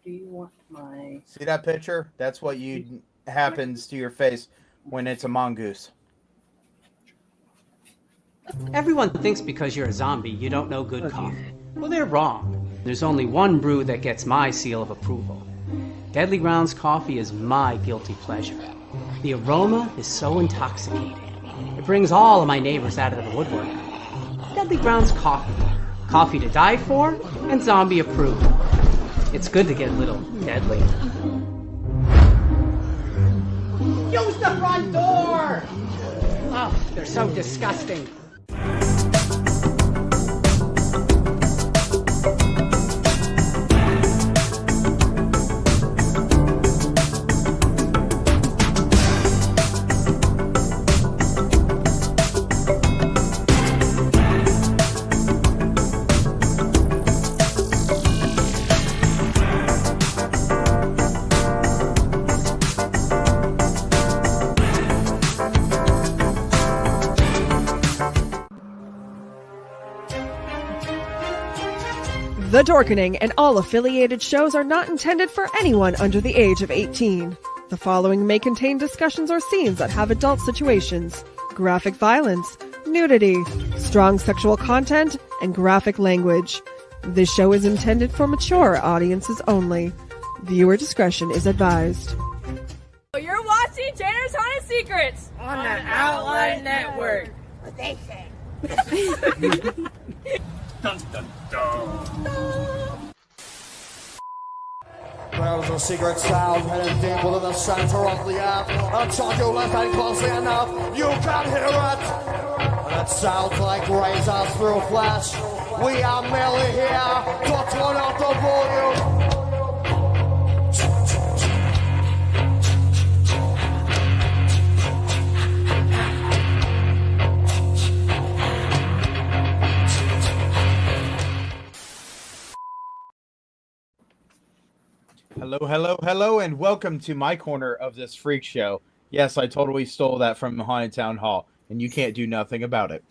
Do you want my... See that picture? That's what happens to your face when it's a mongoose. Everyone thinks because you're a zombie, you don't know good coffee. Well, they're wrong. There's only one brew that gets my seal of approval. Deadly Grounds coffee is my guilty pleasure. The aroma is so intoxicating. It brings all of my neighbors out of the woodwork. Deadly Grounds coffee. Coffee to die for and zombie approved. It's good to get a little deadly. Use the front door! Oh, they're so disgusting. The Dorkening and all affiliated shows are not intended for anyone under the age of 18. The following may contain discussions or scenes that have adult situations, graphic violence, nudity, strong sexual content, and graphic language. This show is intended for mature audiences only. Viewer discretion is advised. You're watching Tanner's Haunted Secrets on the Outline Network. What they say. Dun, dun, dun. There's a secret sound hidden deep within the center of the earth. Until you listen closely enough, you can hear it. And it sounds like razors through flesh. We are merely here to turn out the volume. Hello, and welcome to my corner of this freak show. Yes, I totally stole that from Haunted Town Hall, and you can't do nothing about it.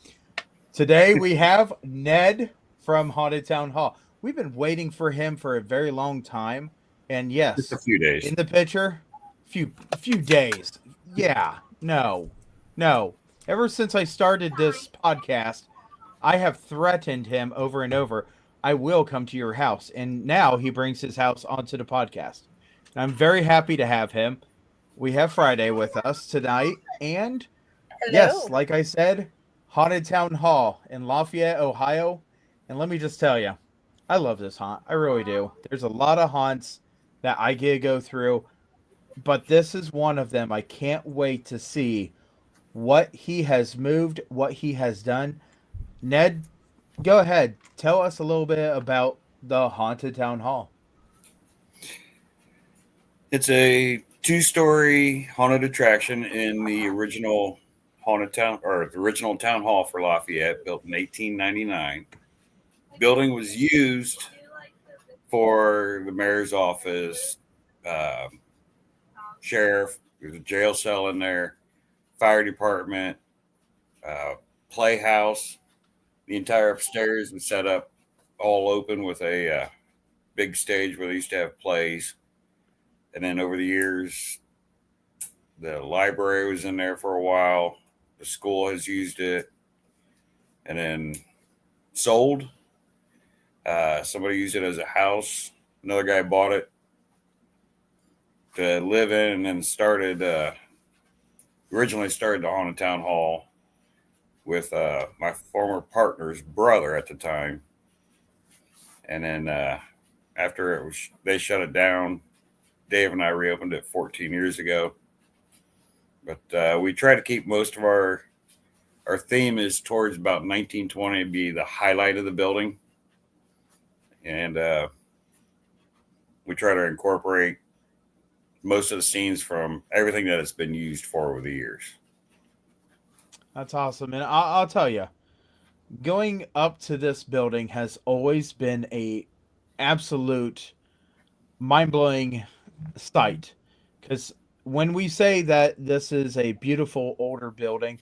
Today we have Ned from Haunted Town Hall. We've been waiting for him for a very long time, and yes, just a few days. In the picture, a few days. Yeah, no. Ever since I started this podcast, I have threatened him over and over. I will come to your house. And now he brings his house onto the podcast. And I'm very happy to have him. We have Friday with us tonight. And Hello. Yes, like I said, Haunted Town Hall in Lafayette, Ohio. And let me just tell you, I love this haunt. I really do. There's a lot of haunts that I get to go through. But this is one of them. I can't wait to see what he has moved, what he has done. Ned, go ahead. Tell us a little bit about the Haunted Town Hall. It's a 2-story haunted attraction in the original haunted town, or the original town hall for Lafayette, built in 1899. The building was used for the mayor's office, sheriff. There's a jail cell in there, fire department, playhouse. The entire upstairs was set up all open with a big stage where they used to have plays. And then over the years, the library was in there for a while. The school has used it. And then sold. Somebody used it as a house. Another guy bought it to live in, and then originally started the Haunted Town Hall with my former partner's brother at the time. And then after they shut it down, Dave and I reopened it 14 years ago. But we try to keep most of our theme is towards about 1920 be the highlight of the building. And we try to incorporate most of the scenes from everything that it's been used for over the years. That's awesome. And I'll tell you, going up to this building has always been a absolute mind-blowing sight. Because when we say that this is a beautiful older building,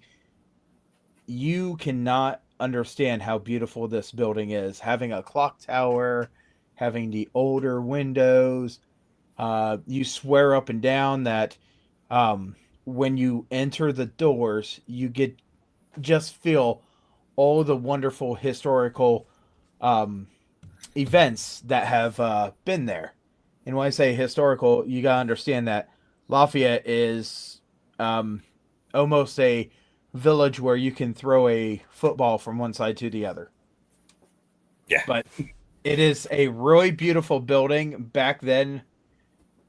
you cannot understand how beautiful this building is. Having a clock tower, having the older windows. You swear up and down that when you enter the doors, you get just feel all the wonderful historical um, events that have been there. And when I say historical, you gotta understand that Lafayette is almost a village where you can throw a football from one side to the other. Yeah. But it is a really beautiful building. Back then,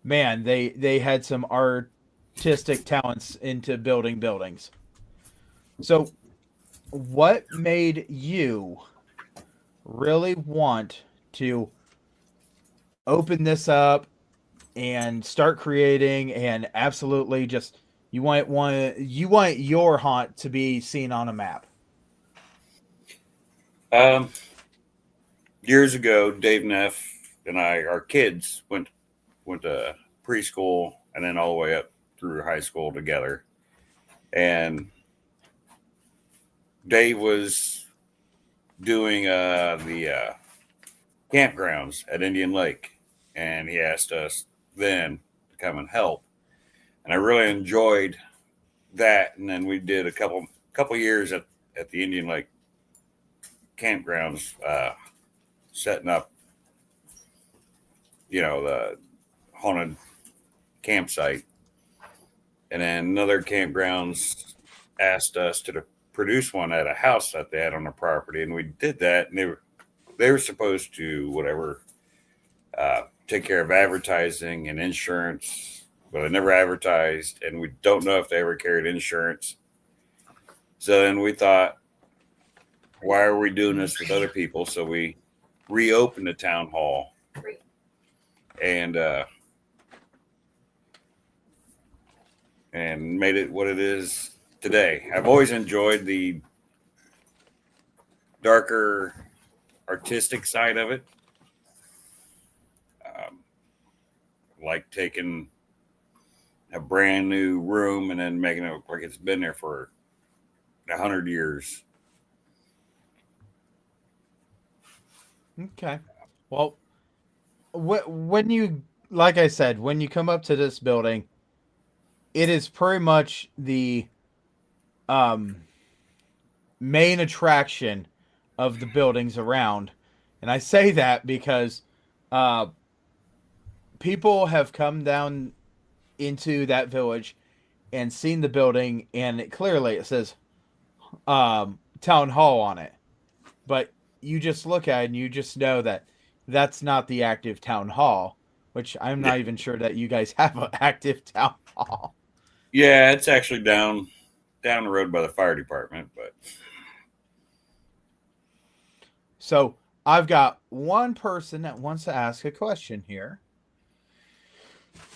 man, they had some artistic talents into building buildings. So, what made you really want to open this up and start creating and absolutely just you want your haunt to be seen on a map? Years ago, Dave Neff and our kids went to preschool and then all the way up through high school together. And Dave was doing the campgrounds at Indian Lake, and he asked us then to come and help. And I really enjoyed that. And then we did a couple years at the Indian Lake campgrounds, setting up, the haunted campsite. And then another campgrounds asked us to produce one at a house that they had on the property, and we did that. And they were supposed to take care of advertising and insurance, but they never advertised, and we don't know if they ever carried insurance. So then we thought, why are we doing this with other people? So we reopened the town hall and made it what it is today. I've always enjoyed the darker artistic side of it. Like taking a brand new room and then making it look like it's been there for 100 years. Okay. Well, when you, like I said, when you come up to this building, it is pretty much the main attraction of the buildings around. And I say that because people have come down into that village and seen the building, and it says town hall on it. But you just look at it and you just know that that's not the active town hall, which I'm not even sure that you guys have an active town hall. Yeah, it's actually down the road by the fire department, but so I've got one person that wants to ask a question here.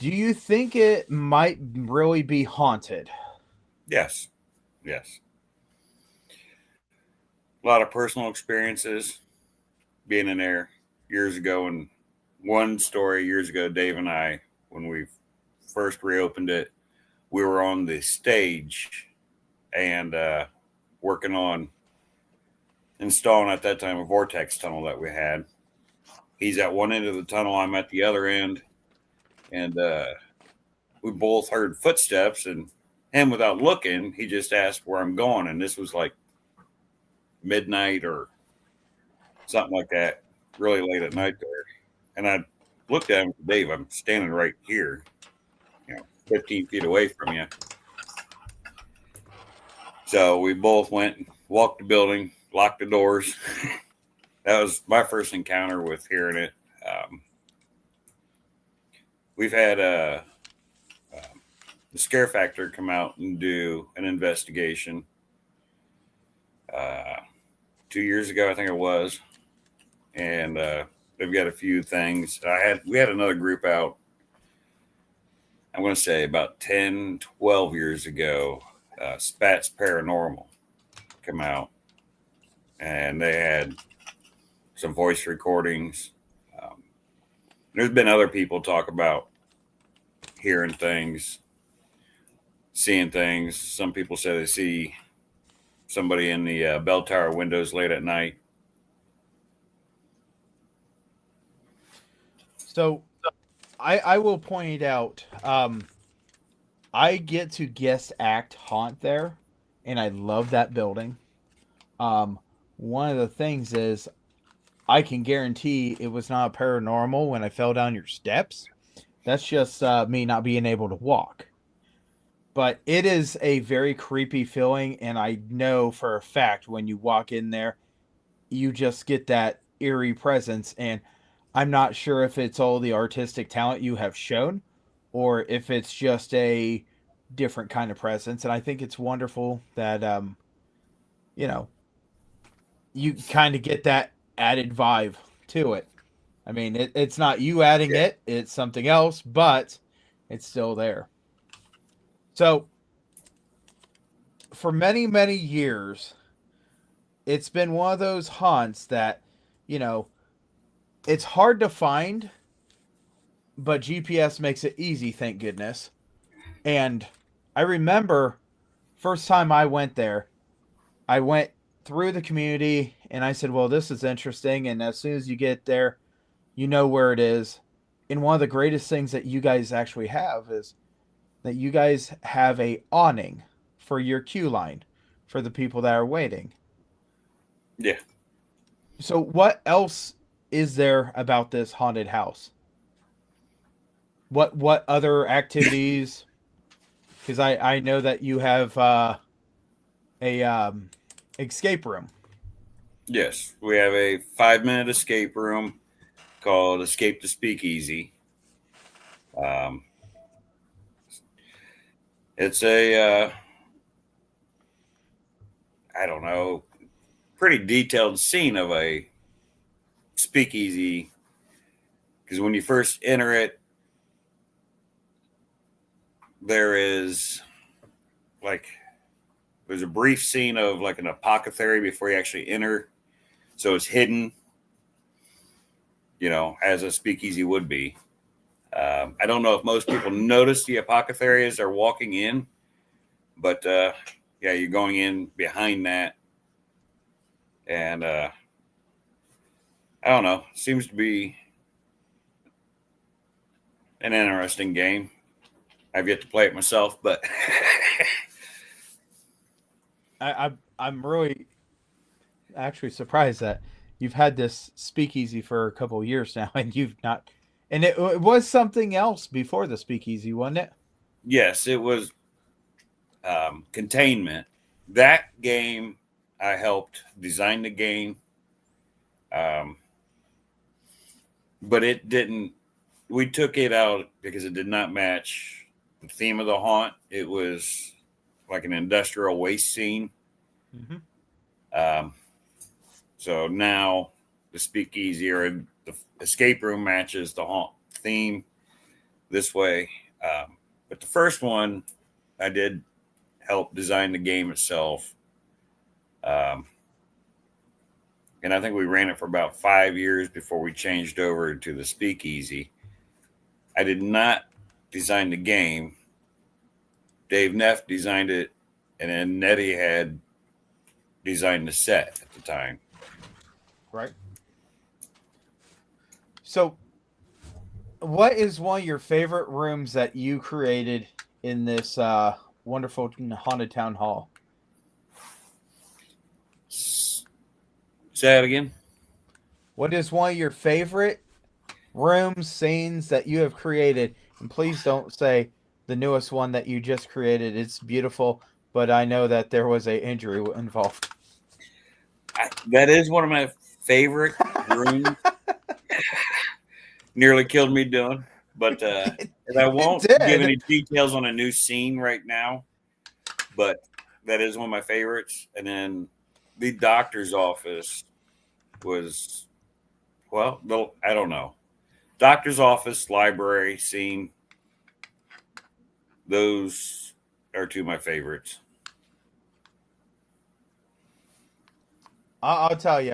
Do you think it might really be haunted? Yes. A lot of personal experiences being in there years ago. And one story years ago, Dave and I, when we first reopened it, we were on the stage and working on installing at that time a vortex tunnel that we had. He's at one end of the tunnel, I'm at the other end, and we both heard footsteps, and him, without looking, he just asked where I'm going, and this was like midnight or something like that, really late at night there. And I looked at him, Dave, I'm standing right here, 15 feet away from you. So we both went and walked the building, locked the doors. That was my first encounter with hearing it. We've had the Scare Factor come out and do an investigation 2 years ago, I think it was, and they've got a few things. We had another group out, I'm going to say about 10, 12 years ago, Spats Paranormal come out, and they had some voice recordings. There's been other people talk about hearing things, seeing things. Some people say they see somebody in the bell tower windows late at night. So I will point out, I get to guest act haunt there, and I love that building. One of the things is I can guarantee it was not paranormal when I fell down your steps. That's just me not being able to walk. But it is a very creepy feeling, and I know for a fact when you walk in there, you just get that eerie presence. And I'm not sure if it's all the artistic talent you have shown or if it's just a different kind of presence. And I think it's wonderful that, you know, you kind of get that added vibe to it. I mean, it's not you adding it, it's something else, but it's still there. So, for many, many years, it's been one of those haunts that, you know, it's hard to find, but GPS makes it easy, thank goodness. And I remember first time I went there, I went through the community and I said, well, this is interesting. And as soon as you get there, you know where it is. And one of the greatest things that you guys actually have is that you guys have a awning for your queue line for the people that are waiting. Yeah. So what else is there about this haunted house? What other activities? Because I know that you have a escape room. Yes, we have a 5-minute escape room called Escape the Speakeasy. It's a I don't know, pretty detailed scene of a speakeasy, because when you first enter it, there's a brief scene of like an apothecary before you actually enter, so it's hidden, as a speakeasy would be. I don't know if most people notice the apothecary as they're walking in, but you're going in behind that, and I don't know, seems to be an interesting game. I've yet to play it myself, but I'm really actually surprised that you've had this speakeasy for a couple of years now, and you've not. And it was something else before the speakeasy, wasn't it? Yes, it was Containment. That game, I helped design the game, but it didn't. We took it out because it did not match the theme of the haunt. It was like an industrial waste scene. Mm-hmm. So now the speakeasy or the escape room matches the haunt theme this way. But the first one, I did help design the game itself. And I think we ran it for about 5 years before we changed over to the speakeasy. I did not design the game. Dave Neff designed it, and then Nettie had designed the set at the time. Right. So, what is one of your favorite rooms that you created in this wonderful haunted town hall? Say that again. What is one of your favorite rooms, scenes that you have created? And please don't say the newest one that you just created. It's beautiful, but I know that there was an injury involved. That is one of my favorite rooms. Nearly killed me doing, but and I won't give any details on a new scene right now, but that is one of my favorites. And then the doctor's office was, I don't know. Doctor's office, library scene. Those are two of my favorites. I'll tell you,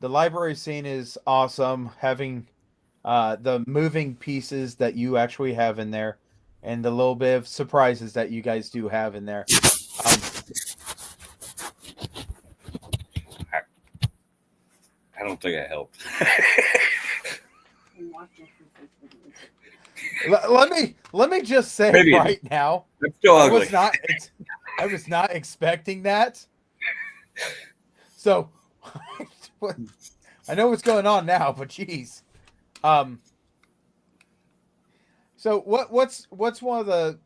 the library scene is awesome. Having the moving pieces that you actually have in there, and the little bit of surprises that you guys do have in there. I don't think I helped. Let me just say Maybe it right now, It's still I ugly. was not expecting that. So I know what's going on now, but geez. So what's one of the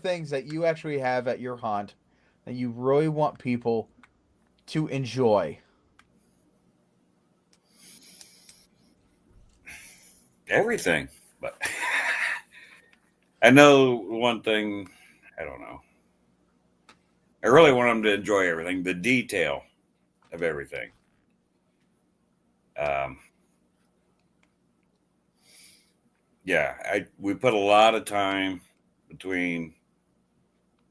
things that you actually have at your haunt that you really want people to enjoy? Everything, but I know one thing. I don't know. I really want them to enjoy everything, the detail of everything. Yeah, we put a lot of time between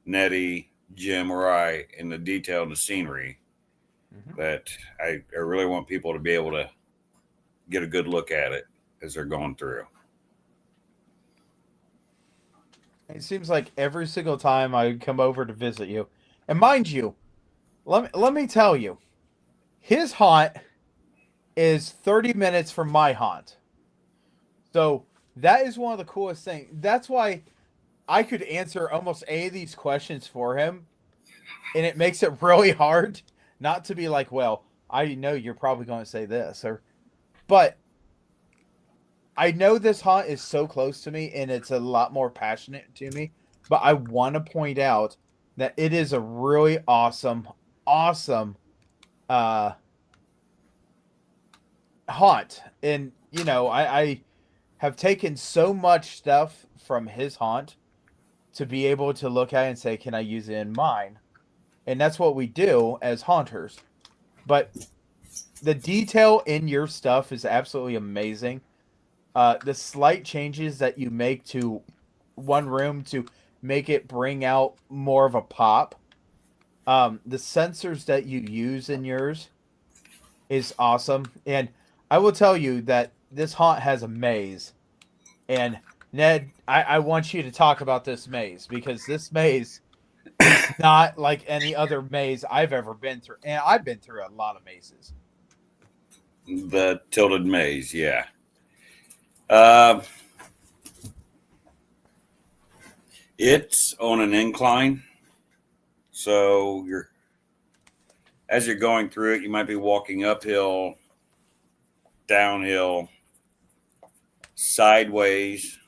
Nettie, Jim, or I in the detail and the scenery that I really want people to be able to get a good look at it as they're going through. It seems like every single time I come over to visit you, and mind you, let me tell you, his haunt is 30 minutes from my haunt. So that is one of the coolest things. That's why I could answer almost any of these questions for him, and it makes it really hard not to be like, well, I know you're probably going to say this, but I know this haunt is so close to me, and it's a lot more passionate to me. But I want to point out that it is a really awesome uh, haunt, and I have taken so much stuff from his haunt to be able to look at it and say, can I use it in mine? And that's what we do as haunters. But the detail in your stuff is absolutely amazing. The slight changes that you make to one room to make it bring out more of a pop. The sensors that you use in yours is awesome. And I will tell you that this haunt has a maze. And Ned, I want you to talk about this maze, because this maze is not like any other maze I've ever been through. And I've been through a lot of mazes. The tilted maze, yeah. It's on an incline, so as you're going through it, you might be walking uphill, downhill, sideways,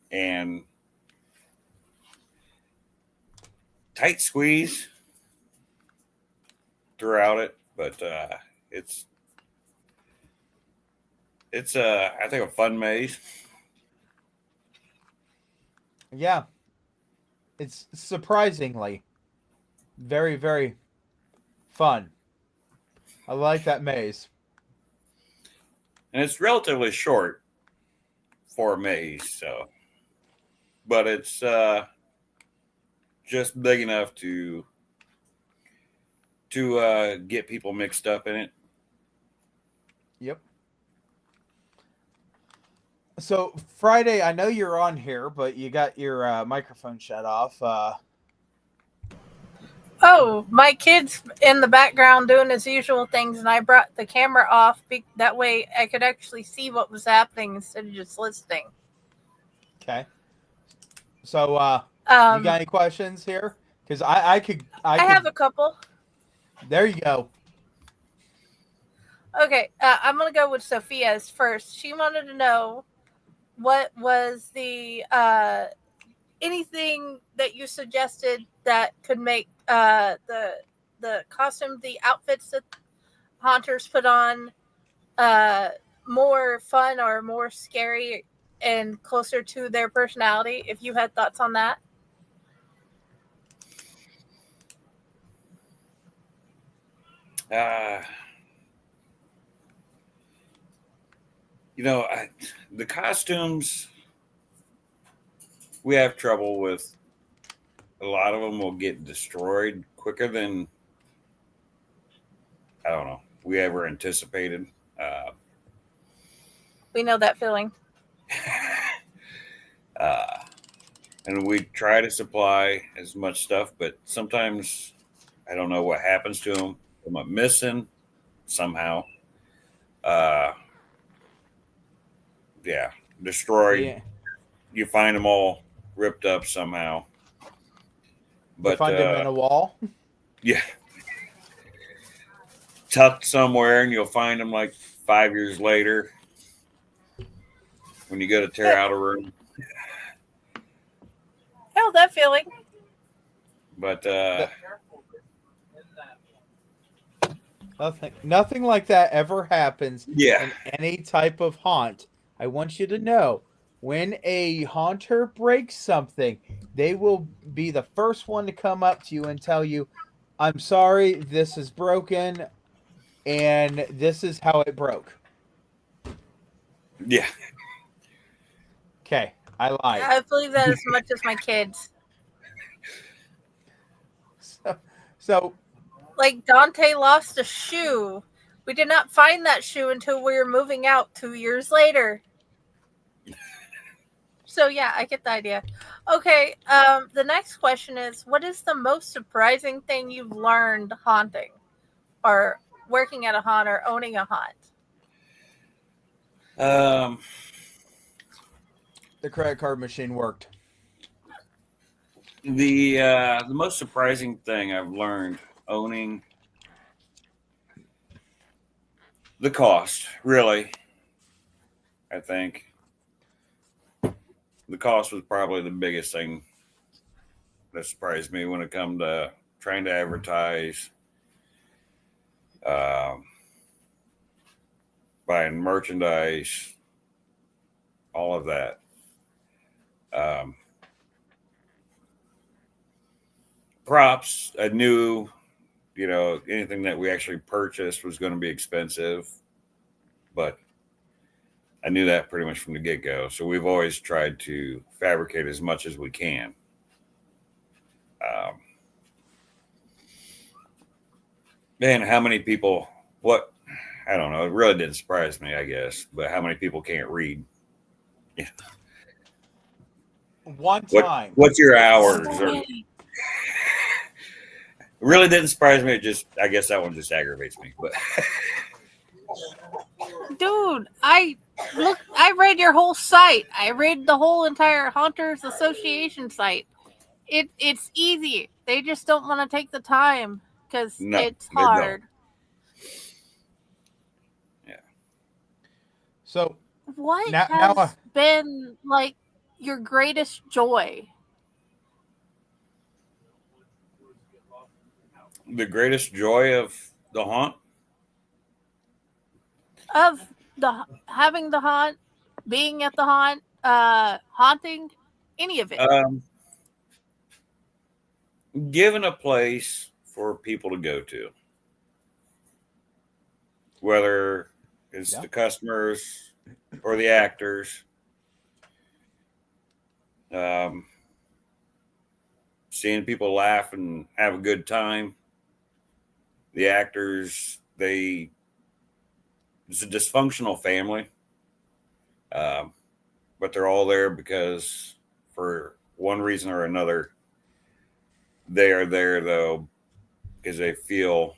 and tight squeeze throughout it. But it's I think a fun maze. Yeah. It's surprisingly very, very fun. I like that maze. And it's relatively short for a maze, but it's just big enough to get people mixed up in it. Yep. So Friday, I know you're on here, but you got your microphone shut off. Oh, my kid's in the background doing his usual things, and I brought the camera off. That way I could actually see what was happening instead of just listening. Okay. So, you got any questions here? Because I have a couple. There you go. Okay, I'm going to go with Sophia's first. She wanted to know what was the anything that you suggested that could make the costume, the outfits that haunters put on more fun or more scary and closer to their personality, if you had thoughts on that. The costumes, we have trouble with. A lot of them will get destroyed quicker than, I don't know, we ever anticipated. We know that feeling. And we try to supply as much stuff, but sometimes I don't know what happens to them. They might missing somehow. destroyed. Yeah. You find them all ripped up somehow. You But find them in a wall. yeah, tucked somewhere, and you'll find them like 5 years later when you go to tear out a room. Hell, that feeling. But Nothing like that ever happens yeah, in any type of haunt. I want you to know, when a haunter breaks something, they will be the first one to come up to you and tell you, "I'm sorry, this is broken, and this is how it broke." yeah. Okay, I lied. I believe that as much as my kids. So Like Dante lost a shoe. We did not find that shoe until we were moving out 2 years later. So yeah, I get the idea. Okay, the next question is, what is the most surprising thing you've learned haunting, or working at a haunt, or owning a haunt? the credit card machine worked. The most surprising thing I've learned owning, the cost, really. I think the cost was probably the biggest thing that surprised me when it come to trying to advertise, buying merchandise, all of that. Props, I knew, anything that we actually purchased was going to be expensive, but I knew that pretty much from the get-go. So we've always tried to fabricate as much as we can. Man, how many people, I don't know, it really didn't surprise me, I guess, but how many people can't read? Yeah. One time. What's your hours? It really didn't surprise me. I guess that one just aggravates me. But Dude, I read your whole site. I read the whole entire Haunters Association site. It's easy. They just don't want to take the time because it's hard. Yeah. So what now has been like your greatest joy? The greatest joy of the haunt? Of having the haunt, being at the haunt, haunting, any of it. Given a place for people to go to, whether it's the customers or the actors, seeing people laugh and have a good time. The actors, it's a dysfunctional family, but they're all there because for one reason or another, they are there though because they feel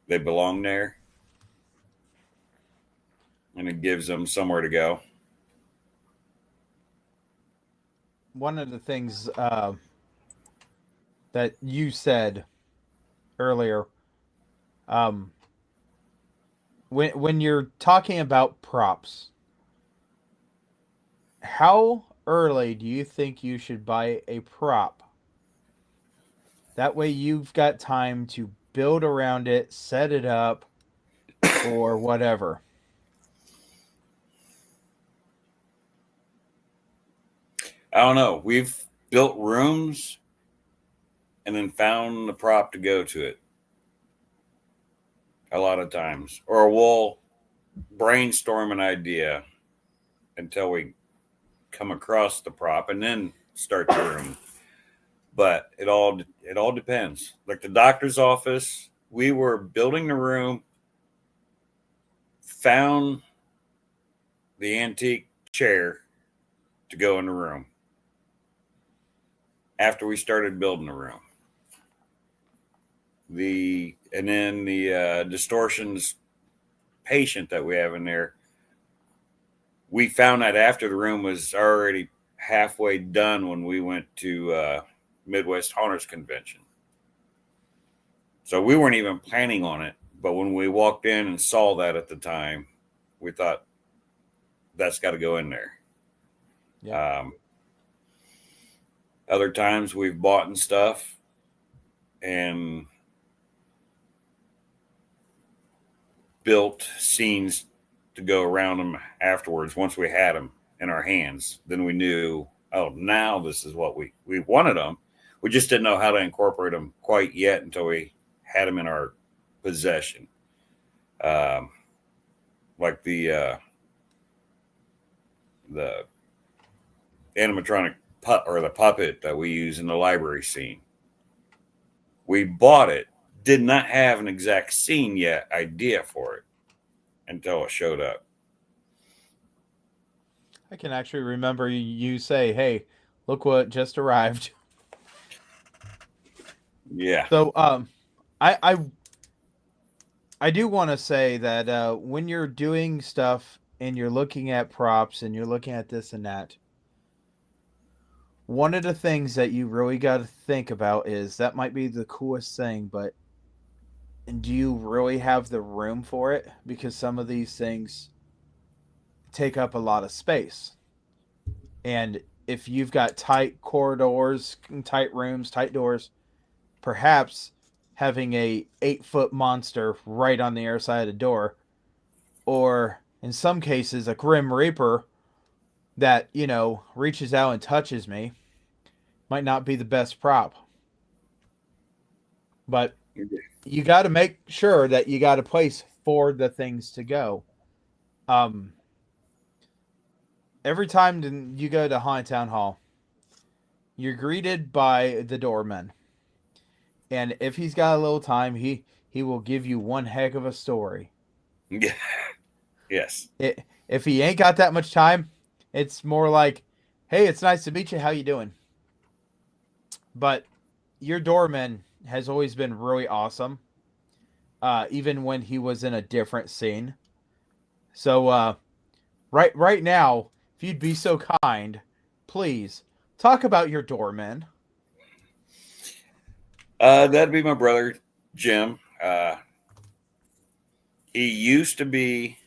they belong there, and it gives them somewhere to go. One of the things that you said earlier, when you're talking about props, how early do you think you should buy a prop? That way you've got time to build around it, set it up, or whatever. I don't know. We've built rooms and then found the prop to go to it a lot of times. Or we'll brainstorm an idea until we come across the prop and then start the room. But it all depends. Like the doctor's office, we were building the room, found the antique chair to go in the room after we started building the room. And then the distortions patient that we have in there, we found that after the room was already halfway done when we went to Midwest Haunters Convention. So we weren't even planning on it. But when we walked in and saw that at the time, we thought, that's got to go in there. Yeah. Other times we've bought and stuff and built scenes to go around them afterwards. Once we had them in our hands, then we knew, oh, now this is what we wanted them. We just didn't know how to incorporate them quite yet until we had them in our possession. Like the animatronic the puppet that we use in the library scene. We bought it, did not have an exact scene yet, idea for it, until it showed up. I can actually remember you say, "Hey, look what just arrived." Yeah. So, I do want to say that when you're doing stuff and you're looking at props and you're looking at this and that, one of the things that you really got to think about is that might be the coolest thing, but do you really have the room for it? Because some of these things take up a lot of space. And if you've got tight corridors, tight rooms, tight doors, perhaps having a 8-foot monster right on the air side of the door, or in some cases a Grim Reaper that, reaches out and touches me, might not be the best prop. But you got to make sure that you got a place for the things to go. Every time you go to Haunted Town Hall, you're greeted by the doorman. And if he's got a little time, he will give you one heck of a story. Yeah. Yes. If he ain't got that much time, it's more like, hey, it's nice to meet you. How you doing? But your doorman has always been really awesome, even when he was in a different scene. So right now, if you'd be so kind, please talk about your doorman. That'd be my brother, Jim. He used to be,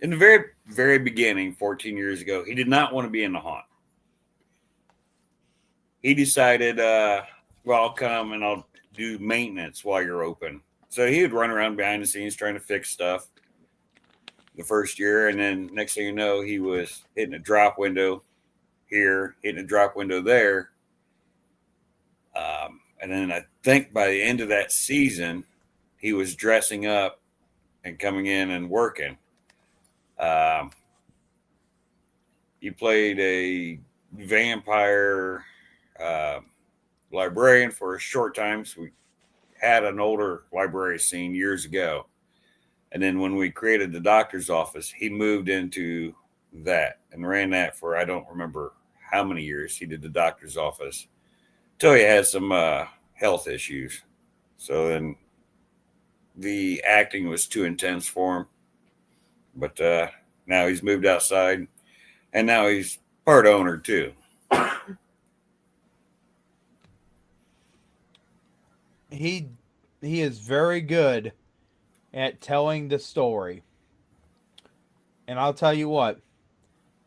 in the very, very beginning, 14 years ago, he did not want to be in the haunt. He decided, I'll come and I'll do maintenance while you're open. So he would run around behind the scenes trying to fix stuff the first year. And then next thing you know, he was hitting a drop window here, hitting a drop window there. And then I think by the end of that season, he was dressing up and coming in and working. He played a vampire librarian for a short time. So we had an older library scene years ago. And then when we created the doctor's office, he moved into that and ran that for, I don't remember how many years he did the doctor's office. Until he had some health issues. So then the acting was too intense for him. But now he's moved outside. And now he's part owner too. He is very good at telling the story. And I'll tell you what,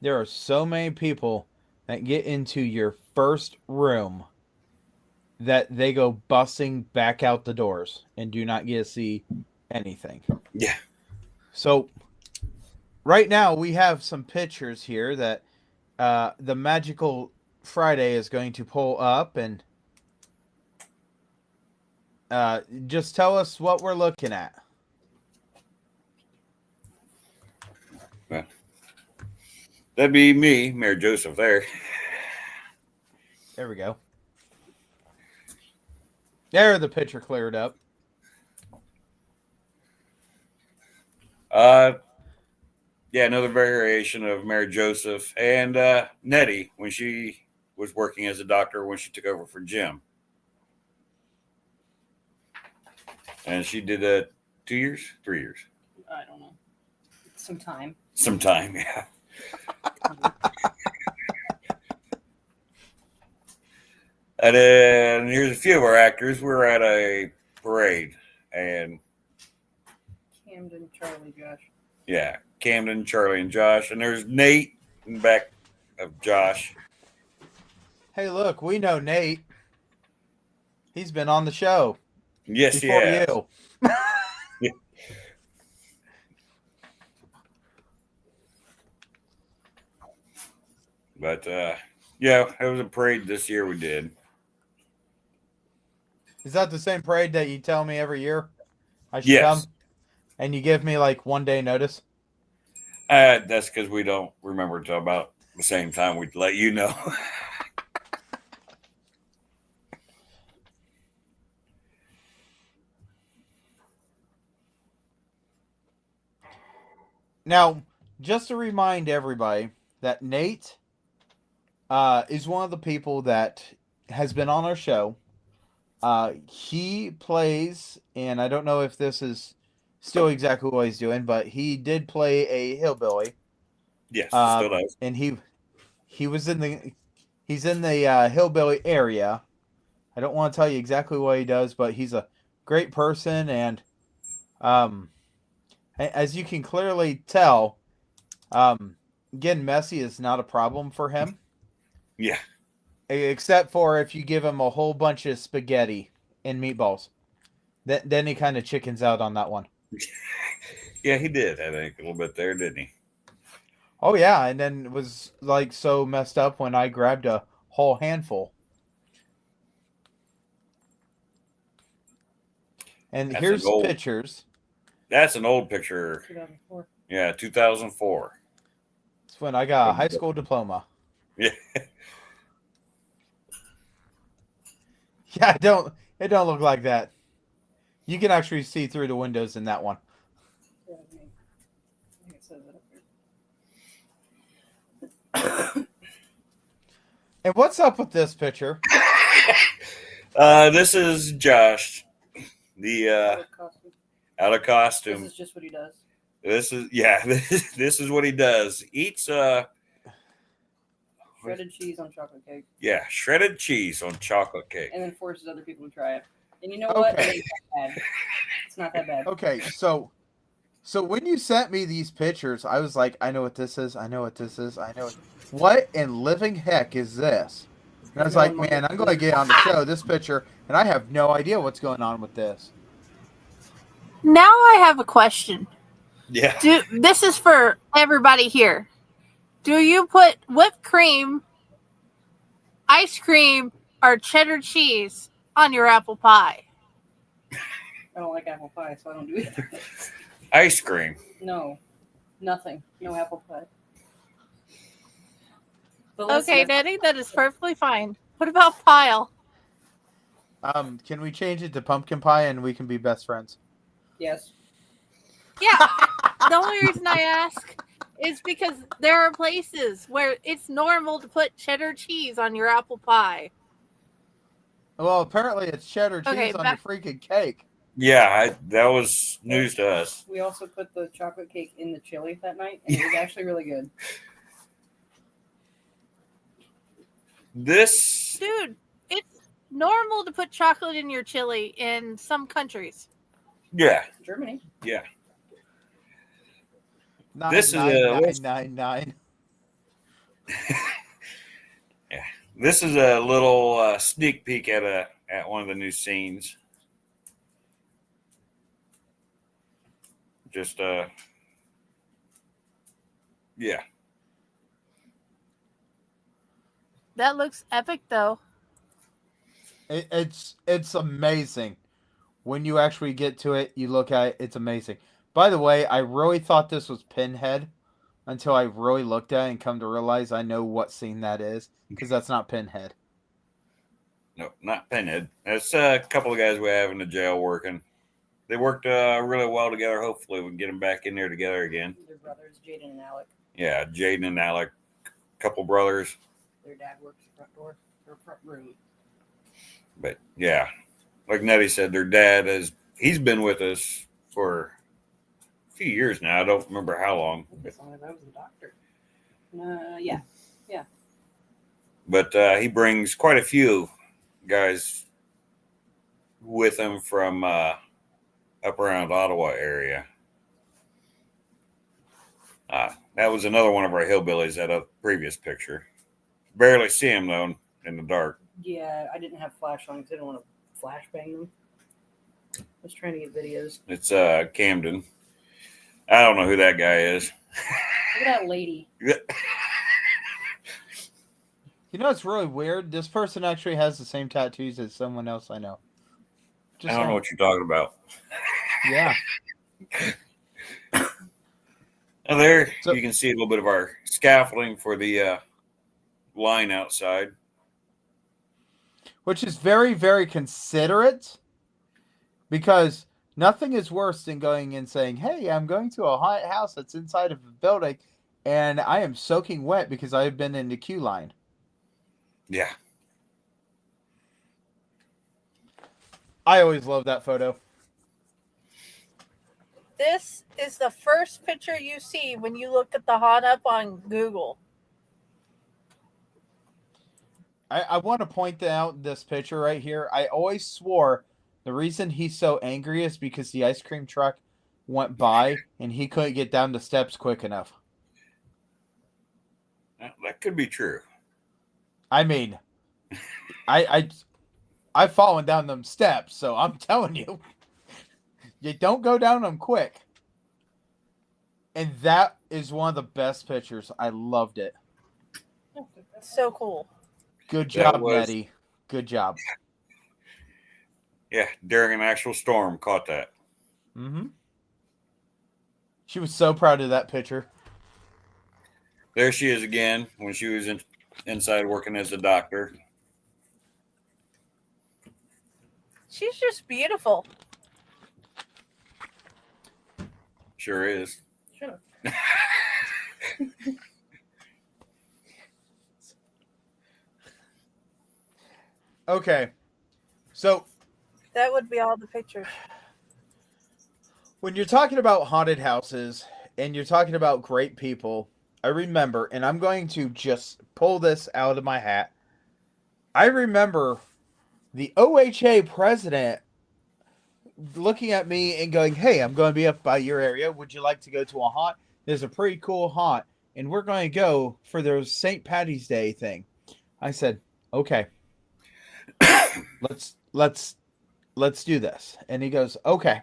there are so many people that get into your first room that they go busting back out the doors and do not get to see anything. Yeah. So right now we have some pictures here that the Magical Friday is going to pull up, and just tell us what we're looking at. Well, that'd be me, Mayor Joseph there. There we go. There, the picture cleared up. Yeah, another variation of Mayor Joseph and Nettie when she was working as a doctor when she took over for Jim. And she did 2 years, 3 years. I don't know. Some time. Some time, yeah. And then here's a few of our actors. We're at a parade, and Camden, Charlie, Josh. yeah, Camden, Charlie, and Josh. And there's Nate in the back of Josh. Hey, look, we know Nate. He's been on the show Yes, before yeah. you. But yeah, it was a parade this year we did. Is that the same parade that you tell me every year I should Yes. come? And you give me like 1 day notice? That's because we don't remember until about the same time we'd let you know. Now, just to remind everybody that Nate is one of the people that has been on our show. He plays, and I don't know if this is still exactly what he's doing, but he did play a hillbilly. Yes, still does. And he's in the hillbilly area. I don't want to tell you exactly what he does, but he's a great person, and as you can clearly tell, getting messy is not a problem for him. Yeah. Except for if you give him a whole bunch of spaghetti and meatballs. Then he kind of chickens out on that one. Yeah, he did, I think, a little bit there, didn't he? Oh, yeah, and then it was like so messed up when I grabbed a whole handful. And That's here's an old- pictures. That's an old picture. 2004. Yeah, 2004. It's when I got a high school diploma. Yeah. Yeah, it don't look like that. You can actually see through the windows in that one. Yeah, I think it says it up there. And what's up with this picture? This is Josh, the Costume. out of This costume. is just what he does. This is what he does. Eats Shredded cheese on chocolate cake. yeah, shredded cheese on chocolate cake. And then forces other people to try it. And you know what? Okay. It ain't that bad. It's not that bad. Okay, so when you sent me these pictures, I was like, I know what this is. I know what this is. I know what in living heck is this? And I was like, man, I'm going to get on the show this picture, and I have no idea what's going on with this. Now I have a question. Yeah. This is for everybody here. Do you put whipped cream, ice cream, or cheddar cheese on your apple pie? I don't like apple pie, so I don't do either. Ice cream. No. Nothing. No apple pie. But Okay, listen, Daddy, that is perfectly fine. What about pile? Can we change it to pumpkin pie and we can be best friends? yes. Yeah. The only reason I ask is because there are places where it's normal to put cheddar cheese on your apple pie. Well, apparently it's cheddar cheese Okay, on your freaking cake. Yeah, that was news to us. We also put the chocolate cake in the chili that night, and it was actually really good. This Dude, it's normal to put chocolate in your chili in some countries. yeah. Germany. Yeah. This is a list. 999. This is a little sneak peek at one of the new scenes. Just yeah. That looks epic, though. It's amazing. When you actually get to it, you look at it, it's amazing. By the way, I really thought this was Pinhead until I really looked at it and come to realize I know what scene that is, because that's not Pinhead. No, not Pinhead. That's a couple of guys we have in the jail working. They worked really well together. Hopefully we can get them back in there together again. Their brothers, Jaden and Alec. Yeah, Jaden and Alec, couple brothers. Their dad works the front door or front room. But yeah, like Nettie said, their dad he's been with us for a few years now. I don't remember how long. As long as I was the doctor. Yeah. But he brings quite a few guys with him from up around Ottawa area. That was another one of our hillbillies at a previous picture. Barely see him though in the dark. Yeah, I didn't have flash on because I didn't want to flashbang them. I was trying to get videos. It's Camden. I don't know who that guy is. Look at that lady. You know, it's really weird. This person actually has the same tattoos as someone else I know. I don't know what you're talking about. Yeah. And there So- you can see a little bit of our scaffolding for the line outside. Which is very, very considerate, because nothing is worse than going and saying, hey, I'm going to a haunted house that's inside of a building, and I am soaking wet because I've been in the queue line. Yeah. I always love that photo. This is the first picture you see when you look at the haunt up on Google. I want to point out this picture right here. I always swore the reason he's so angry is because the ice cream truck went by and he couldn't get down the steps quick enough. That could be true. I mean, I've fallen down them steps, so I'm telling you, you don't go down them quick. And that is one of the best pictures. I loved it. So cool. Good That job, was- Nettie. Good job. Yeah, during an actual storm, caught that. Mm-hmm. She was so proud of that picture. There she is again when she was inside working as a doctor. She's just beautiful. Sure is. Shut up. Okay. So That would be all the pictures. when you're talking about haunted houses and you're talking about great people, I remember, and I'm going to just pull this out of my hat. I remember the OHA president looking at me and going, hey, I'm going to be up by your area. Would you like to go to a haunt? There's a pretty cool haunt, and we're going to go for their St. Patty's Day thing. I said, okay, let's do this. And he goes, okay.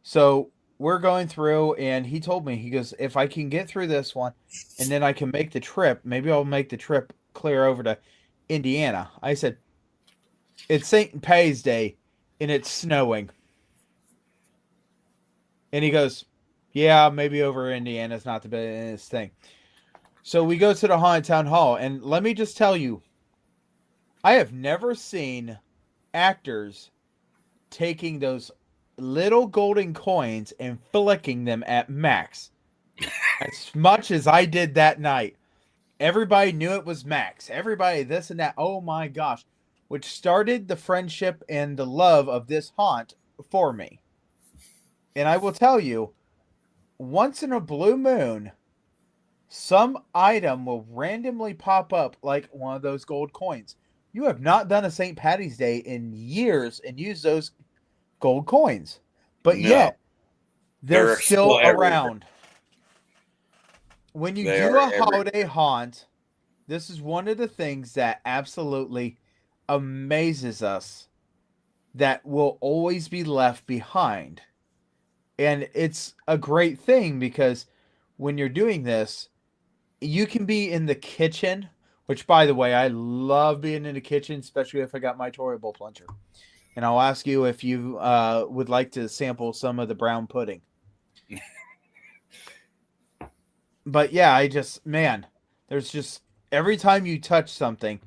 So we're going through, and he told me, he goes, if I can get through this one and then I can make the trip, maybe I'll make the trip clear over to Indiana. I said, it's St. Patty's Day and it's snowing. And he goes, yeah, maybe over Indiana's not the best thing. So we go to the Haunted Town Hall, and let me just tell you, I have never seen actors taking those little golden coins and flicking them at Max as much as I did that night. Everybody knew it was Max. Everybody this and that. Oh my gosh. Which started the friendship and the love of this haunt for me. And I will tell you, once in a blue moon, some item will randomly pop up like one of those gold coins. You have not done a St. Patty's Day in years and used those gold coins, but No. yet they're They're still still everywhere. around. When you They do are a everywhere. holiday haunt, this is one of the things that absolutely amazes us that will always be left behind. And it's a great thing because when you're doing this, you can be in the kitchen, which, by the way, I love being in the kitchen, especially if I got my Tory bowl plunger. And I'll ask you if you would like to sample some of the brown pudding. But yeah, there's just every time you touch something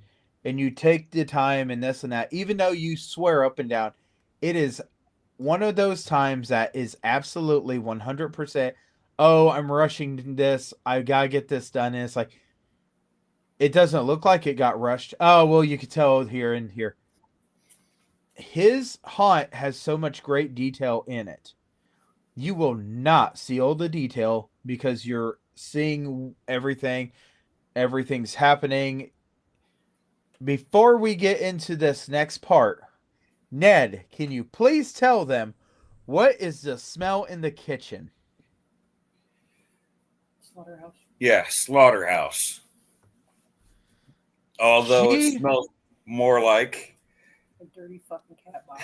and you take the time and this and that, even though you swear up and down, it is one of those times that is absolutely 100%. Oh, I'm rushing this. I gotta get this done. And it's like, it doesn't look like it got rushed. Oh, well, you could tell here and here. His haunt has so much great detail in it. You will not see all the detail because you're seeing everything. Everything's happening. Before we get into this next part, Ned, can you please tell them what is the smell in the kitchen? Slaughterhouse. Yeah, slaughterhouse. Although it smells more like A dirty fucking cat box.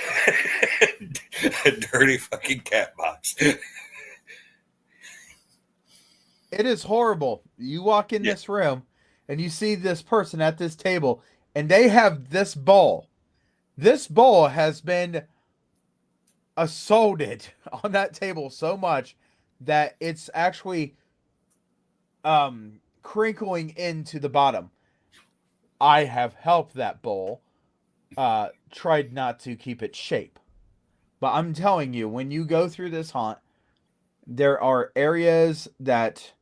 a dirty fucking cat box. It is horrible. You walk in this room and you see this person at this table and they have this bowl. This bowl has been assaulted on that table so much that it's actually crinkling into the bottom. I have helped that bowl. Tried not to keep its shape. But I'm telling you, when you go through this haunt, there are areas that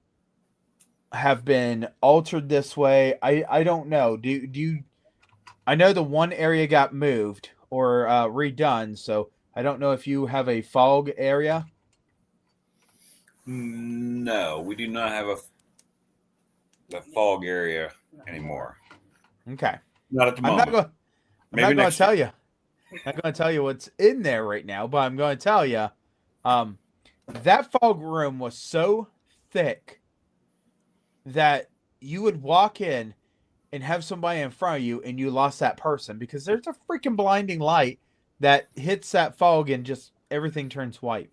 have been altered this way. I don't know. Do you? I know the one area got moved or redone, so I don't know if you have a fog area. No, we do not have a fog area anymore. Okay. Not at the moment. I'm not going to tell you. I'm not going to tell you what's in there right now, but I'm going to tell you, that fog room was so thick that you would walk in and have somebody in front of you and you lost that person because there's a freaking blinding light that hits that fog and just everything turns white.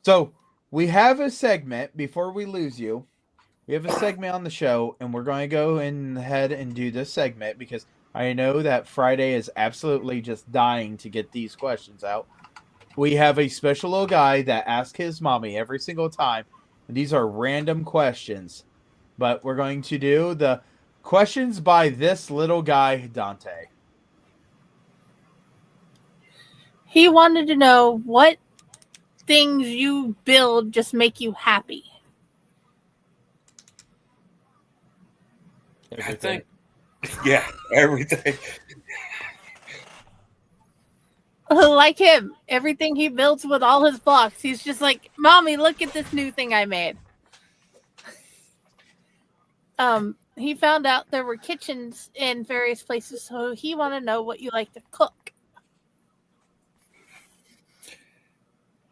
So we have a segment before we lose you. We have a segment on the show and we're going to go ahead and do this segment because I know that Friday is absolutely just dying to get these questions out. We have a special little guy that asks his mommy every single time. And these are random questions. But we're going to do the questions by this little guy, Dante. He wanted to know what things you build just make you happy. I think, yeah, everything. Like him, everything he builds with all his blocks, he's just like, "Mommy, look at this new thing I made." He found out there were kitchens in various places, so he wanted to know what you like to cook.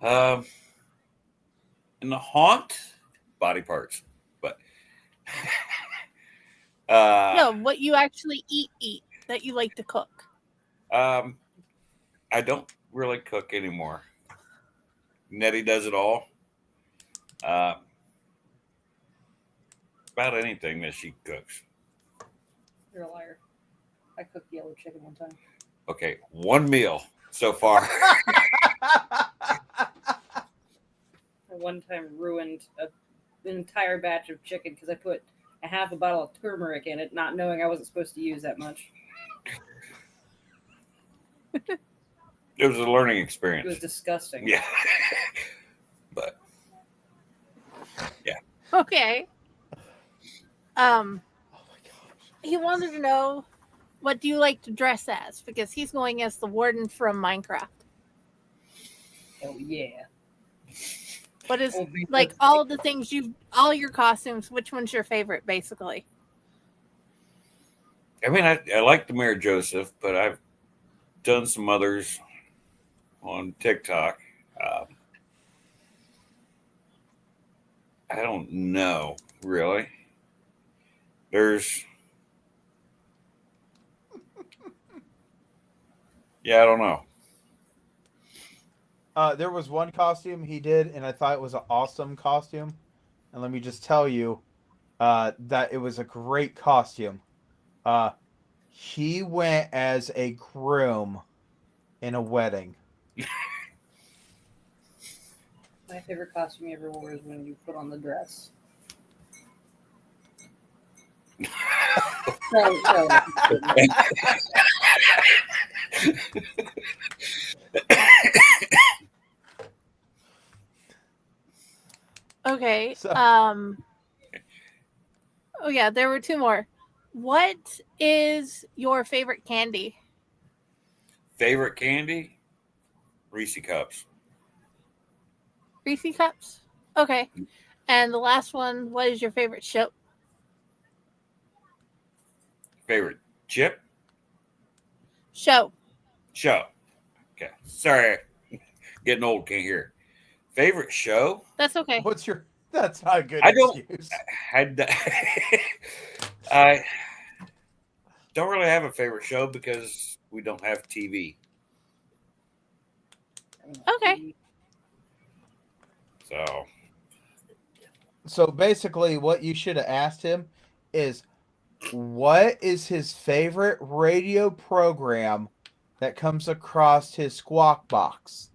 In the haunt, body parts, but No, what you actually eat that you like to cook. I don't really cook anymore. Nettie does it all. About anything that she cooks. You're a liar. I cooked yellow chicken one time. Okay, one meal so far. I one time ruined an entire batch of chicken because I put a half a bottle of turmeric in it, not knowing I wasn't supposed to use that much. It was a learning experience. It was disgusting. Yeah. But yeah. Okay. He wanted to know, what do you like to dress as? Because he's going as the warden from Minecraft. Oh yeah. What is like all the things all your costumes? Which one's your favorite, basically? I mean, I like the Mayor Joseph, but I've done some others on TikTok. I don't know, really. Yeah, I don't know. There was one costume he did, and I thought it was an awesome costume. And let me just tell you that it was a great costume. He went as a groom in a wedding. My favorite costume you ever wore is when you put on the dress. No. Okay. So- Oh yeah, there were two more. What is your favorite candy? Favorite candy? Reese Cups. Reese cups. Okay. And the last one, what is your favorite show? Favorite chip? Show. Show. Okay. Sorry. Getting old, can't hear. Favorite show? That's okay. What's your? That's not a good I don't- excuse. I don't really have a favorite show because we don't have TV. Okay. So So basically, what you should have asked him is, what is his favorite radio program that comes across his squawk box?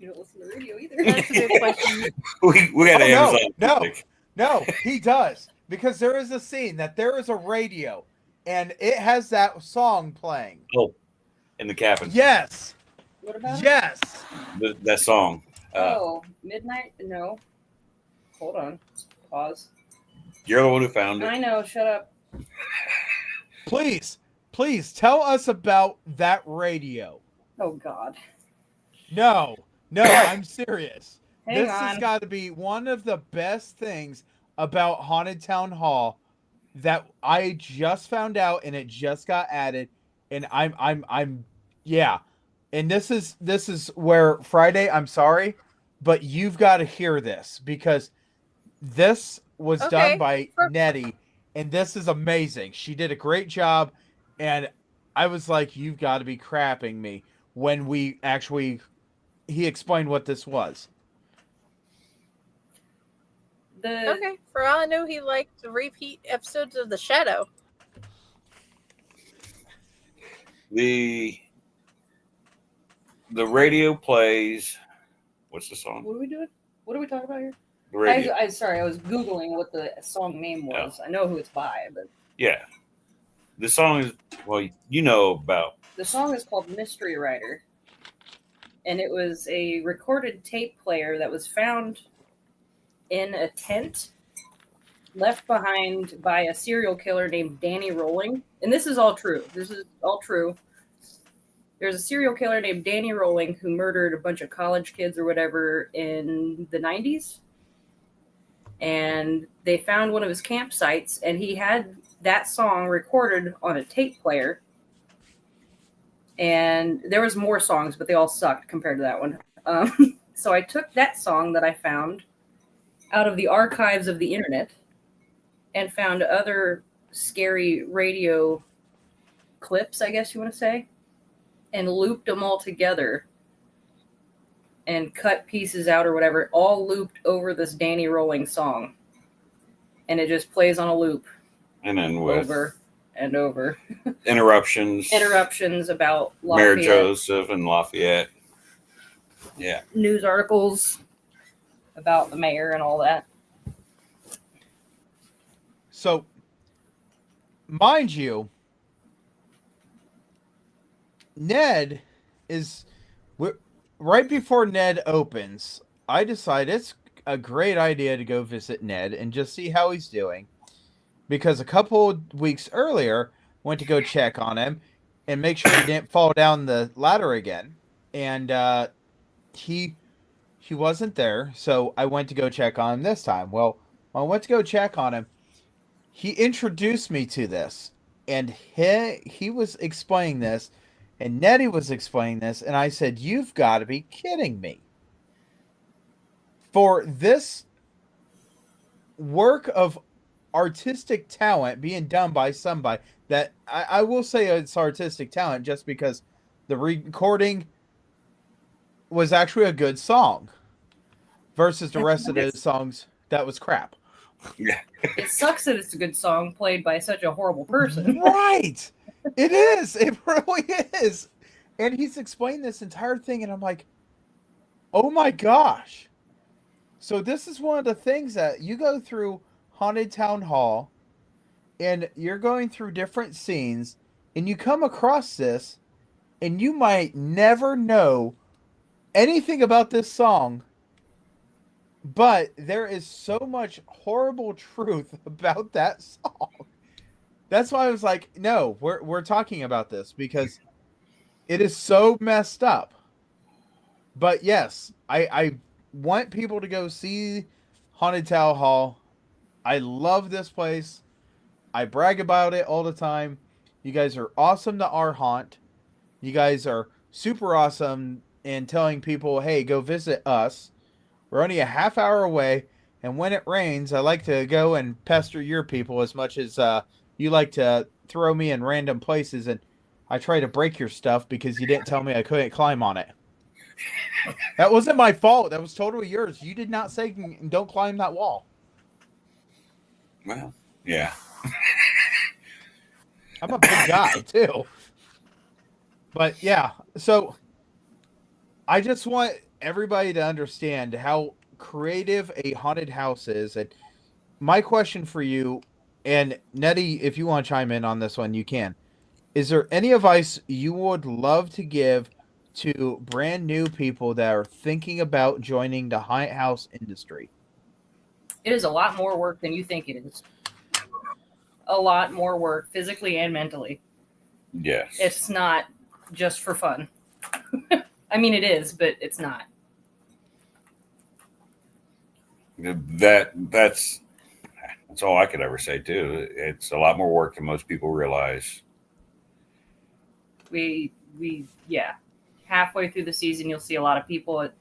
You don't listen to radio either. That's a good question. we got Amazon. no, music. no, he does, because there is a scene that there is a radio and it has that song playing. Oh, in the cabin. Yes, What about it? yes. That song. Midnight? No. Hold on. Pause. You're the one who found it. I know. Shut up. Please tell us about that radio. Oh God. No, I'm serious. Hang This has on. got to be one of the best things about Haunted Town Hall that I just found out, and it just got added, and I'm yeah. And this is where Friday, I'm sorry, but you've got to hear this, because this was Okay. done by Nettie, and this is amazing. She did a great job, and I was like, you've got to be crapping me when he explained what this was. Okay. For all I knew, he liked to repeat episodes of The Shadow. The radio plays. What's the song? What are we doing? What are we talking about here? The radio. I sorry, I was Googling what the song name was. I know who it's by, but Yeah. The song is, well, you know about. the song is called Mystery Rider. And it was a recorded tape player that was found in a tent left behind by a serial killer named Danny Rolling. And this is all true. This is all true. There's a serial killer named Danny Rolling who murdered a bunch of college kids or whatever in the 90s. And they found one of his campsites, and he had that song recorded on a tape player. And there was more songs, but they all sucked compared to that one. So I took that song that I found out of the archives of the internet and found other scary radio clips, I guess you want to say, and looped them all together and cut pieces out or whatever, all looped over this Danny Rolling song. And it just plays on a loop And then with over and over. interruptions about Mayor Lafayette, Joseph and Lafayette. Yeah. news articles about the mayor and all that. So, mind you, Ned is right before Ned opens. I decide it's a great idea to go visit Ned and just see how he's doing, because a couple of weeks earlier went to go check on him and make sure he didn't fall down the ladder again, and he wasn't there. So I went to go check on him this time. Well, when I went to go check on him, he introduced me to this, and he was explaining this, and Nettie was explaining this, and I said, "You've got to be kidding me." For this work of artistic talent being done by somebody that I will say it's artistic talent, just because the recording was actually a good song versus the rest of the songs that was crap. Yeah. It sucks that it's a good song played by such a horrible person. Right. It is. It really is. And he's explained this entire thing, and I'm like, oh my gosh. So this is one of the things that you go through Haunted Town Hall, and you're going through different scenes, and you come across this, and you might never know anything about this song, but there is so much horrible truth about that song. That's why I was like, no, we're talking about this, because it is so messed up. But yes, I want people to go see Haunted Town Hall. I love this place. I brag about it all the time. You guys are awesome to our haunt. You guys are super awesome in telling people, hey, go visit us. We're only a half hour away. And when it rains, I like to go and pester your people as much as you like to throw me in random places. And I try to break your stuff because you didn't tell me I couldn't climb on it. That wasn't my fault. That was totally yours. You did not say don't climb that wall. Well, yeah. I'm a big guy, too. But, yeah. So, I just want everybody to understand how creative a haunted house is. And my question for you, and Nettie, if you want to chime in on this one, you can. Is there any advice you would love to give to brand new people that are thinking about joining the haunted house industry? It is a lot more work than you think it is. A lot more work, physically and mentally. Yes. It's not just for fun. I mean, it is, but it's not. That's all I could ever say too. It's a lot more work than most people realize. We halfway through the season, you'll see a lot of people at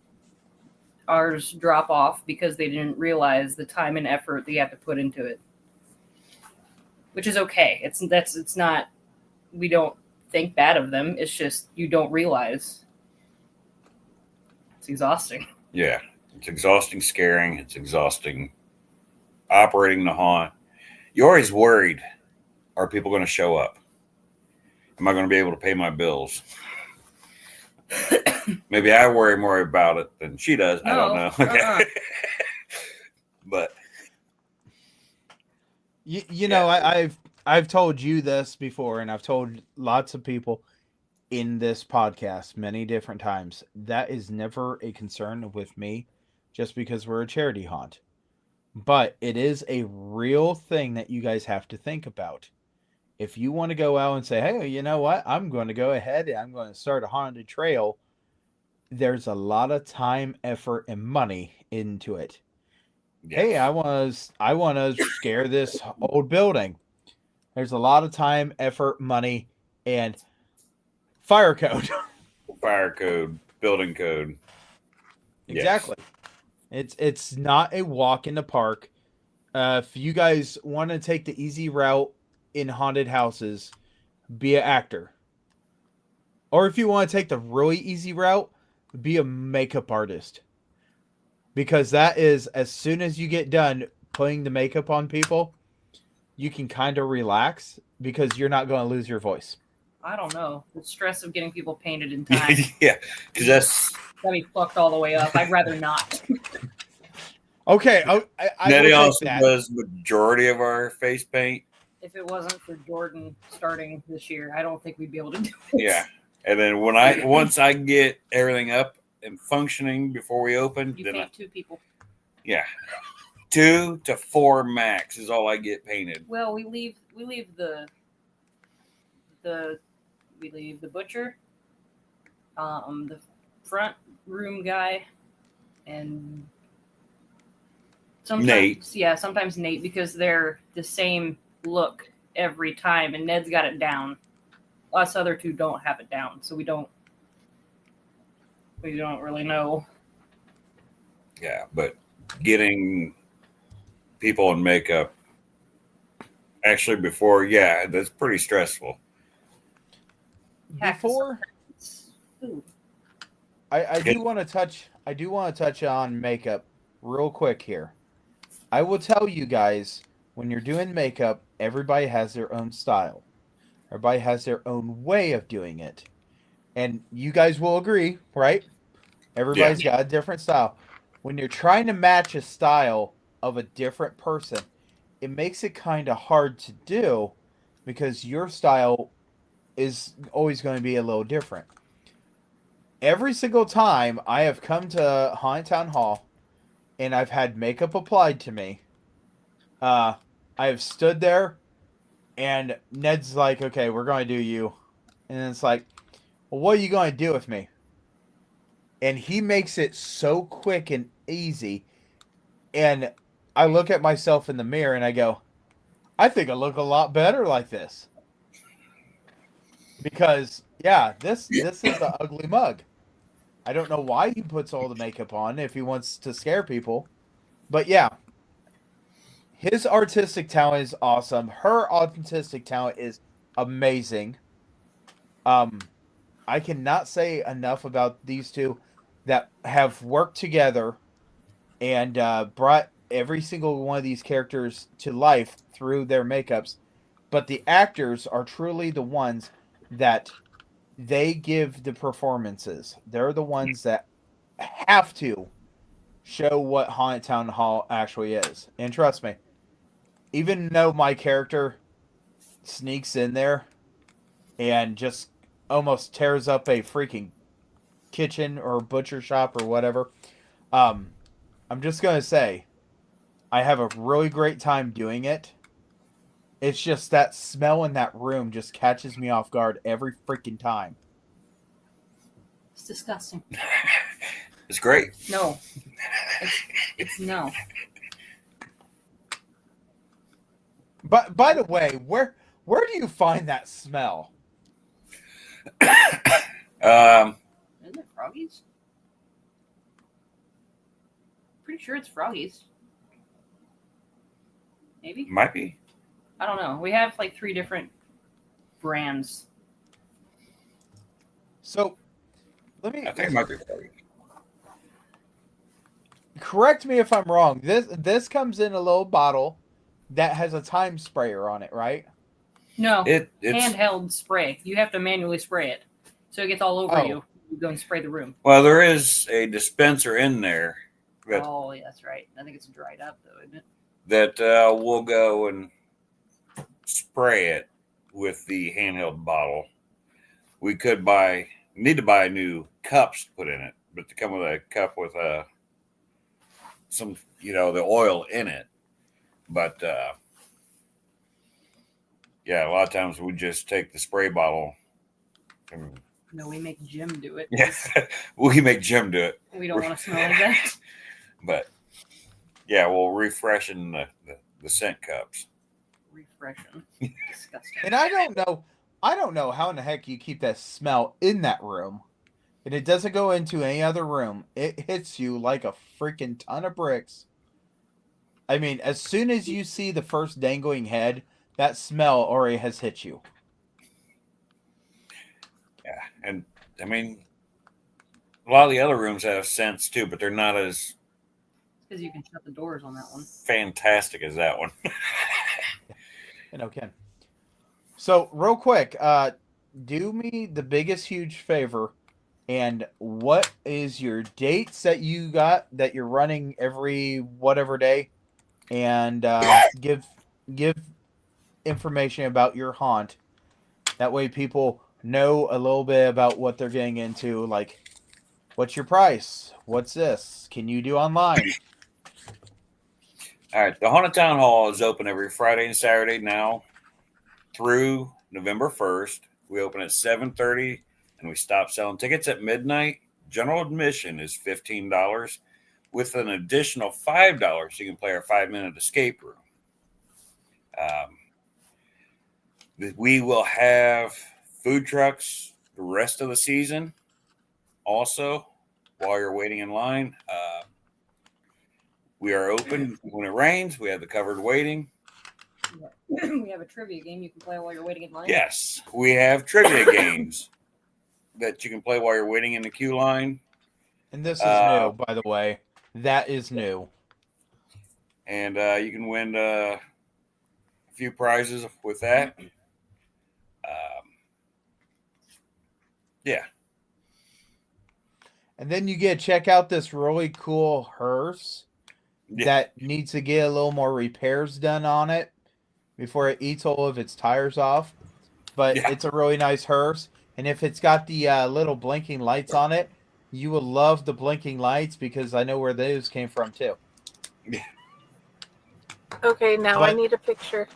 ours drop off because they didn't realize the time and effort they have to put into it, which is okay. It's not. We don't think bad of them. It's just you don't realize. It's exhausting. Yeah, it's exhausting scaring. It's exhausting operating the haunt. You're always worried, are people going to show up? Am I going to be able to pay my bills? Maybe I worry more about it than she does. I don't know. Okay. But you know, I've told you this before, and I've told lots of people in this podcast many different times. That is never a concern with me, just because we're a charity haunt. But it is a real thing that you guys have to think about. If you want to go out and say, hey, you know what? I'm going to go ahead and I'm going to start a haunted trail. There's a lot of time, effort, and money into it. yes. Hey, I want to scare this old building. There's a lot of time, effort, money, and fire code. Fire code, building code. Exactly. It's not a walk in the park. If you guys want to take the easy route in haunted houses, be an actor. Or if you want to take the really easy route, be a makeup artist. Because that is, as soon as you get done putting the makeup on people, you can kind of relax because you're not going to lose your voice. I don't know. The stress of getting people painted in time. Yeah, because that's Got me fucked all the way up. I'd rather not. Okay, I Nettie will also take that. does majority of our face paint. If it wasn't for Jordan starting this year, I don't think we'd be able to do it. Yeah, and then once I get everything up and functioning before we open, You then paint two people. yeah, 2 to 4 max is all I get painted. Well, we leave the butcher, the front room guy, and sometimes Nate. Yeah, sometimes Nate, because they're the same look every time, and Ned's got it down. Us other two don't have it down, so we don't really know. Yeah, but getting people in makeup actually before, that's pretty stressful. Before Ooh. I do want to touch on makeup real quick here. I will tell you guys, when you're doing makeup, everybody has their own style. Everybody has their own way of doing it. And you guys will agree, right? Everybody's got a different style. When you're trying to match a style of a different person, it makes it kind of hard to do because your style is always going to be a little different. Every single time I have come to Haunted Town Hall and I've had makeup applied to me, I have stood there and Ned's like, okay, we're going to do you. And it's like, well, what are you going to do with me? and he makes it so quick and easy. And I look at myself in the mirror and I go, I think I look a lot better like this. Because yeah, this is an ugly mug. I don't know why he puts all the makeup on if he wants to scare people. But yeah, his artistic talent is awesome. Her artistic talent is amazing. I cannot say enough about these two that have worked together and brought every single one of these characters to life through their makeups. But the actors are truly the ones that they give the performances. They're the ones that have to show what Haunted Town Hall actually is. And trust me, even though my character sneaks in there and just almost tears up a freaking kitchen or butcher shop or whatever, I'm just gonna say I have a really great time doing it. It's just that smell in that room just catches me off guard every freaking time. It's disgusting. It's great. No. It's no. But by the way, where do you find that smell? Isn't it Froggies? Pretty sure it's Froggies. Maybe? Might be. I don't know. We have like 3 different brands. So, let me I think it might be Froggy. correct me if I'm wrong. This comes in a little bottle that has a time sprayer on it, right? No, It's handheld spray. You have to manually spray it, so it gets all over Oh. you. You go and spray the room. well, there is a dispenser in there that Oh, yeah, that's right. I think it's dried up though, isn't it? we'll go and spray it with the handheld bottle. We could need to buy new cups to put in it, but to come with a cup with some, the oil in it. But yeah, a lot of times we just take the spray bottle and No, we make Jim do it. yeah, we make Jim do it. We don't want to smell like that. But yeah, we'll refreshen the scent cups. Refreshing. Disgusting. And I don't know how in the heck you keep that smell in that room. And it doesn't go into any other room. It hits you like a freaking ton of bricks. I mean, as soon as you see the first dangling head, that smell already has hit you. Yeah, and I mean, a lot of the other rooms have scents too, but they're not as Because you can shut the doors on that one. fantastic as that one. You know, Ken. So, real quick, do me the biggest huge favor. And what is your dates that you got that you're running every whatever day? And give information about your haunt. That way people know a little bit about what they're getting into. Like, what's your price? What's this? Can you do online? All right, the Haunted Town Hall is open every Friday and Saturday now through November 1st. We open at 7:30 and we stop selling tickets at midnight. General admission is $15 with an additional $5 you can play our 5-minute escape room. We will have food trucks the rest of the season also while you're waiting in line. We are open when it rains. We have the covered waiting. We have a trivia game you can play while you're waiting in line. Yes, we have trivia games that you can play while you're waiting in the queue line. And this is new, by the way. That is new. And you can win a few prizes with that. Yeah. And then you get to check out this really cool hearse Yeah. that needs to get a little more repairs done on it before it eats all of its tires off. But Yeah. it's a really nice hearse. And if it's got the little blinking lights on it, you will love the blinking lights because I know where those came from too. Okay, now I But- need a picture.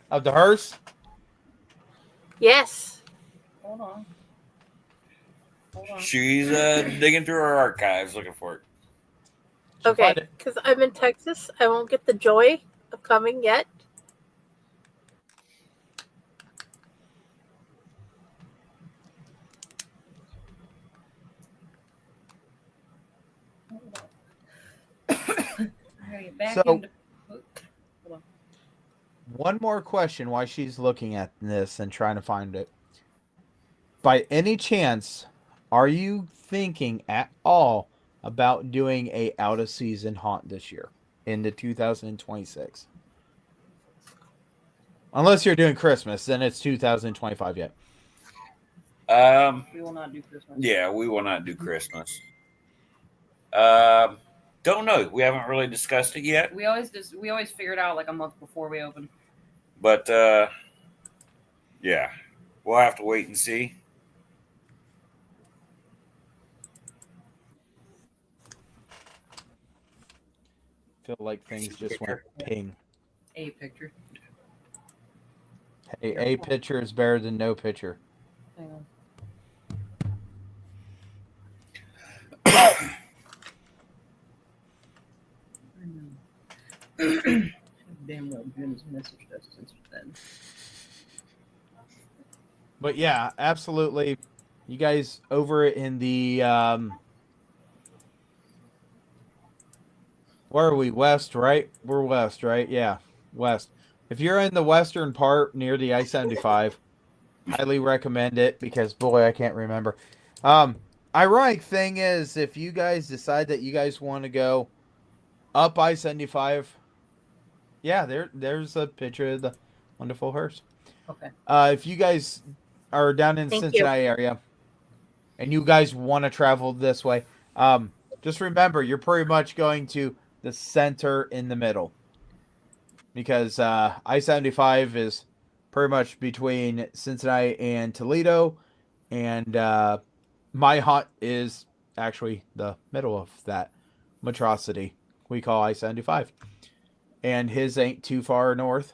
Of the hearse? Yes. Hold on. Hold on. She's digging through her archives looking for it. Okay, Find it. because I'm in Texas. I won't get the joy of coming yet. Back So- into One more question while she's looking at this and trying to find it. By any chance, are you thinking at all about doing a out of season haunt this year into 2026? Unless you're doing Christmas, then it's 2025 yet. we will not do Christmas. Yeah, we will not do Christmas. Don't know. We haven't really discussed it yet. We always figure it out like a month before we open. But yeah, we'll have to wait and see. Feel like things just went ping. A picture. Hey, a picture is better than no picture. Hang on. Damn well, Jim has messaged us since then. But yeah, absolutely. You guys over in the where are we? West, right? We're west, right? Yeah, west. If you're in the western part near the I-75, highly recommend it because boy, I can't remember. Ironic thing is, if you guys decide that you guys want to go up I-75, yeah, there's a picture of the wonderful hearse. Okay. If you guys are down in the Thank you. Cincinnati area and you guys want to travel this way, just remember you're pretty much going to the center in the middle because I-75 is pretty much between Cincinnati and Toledo, and my haunt is actually the middle of that monstrosity we call I-75, and his ain't too far north.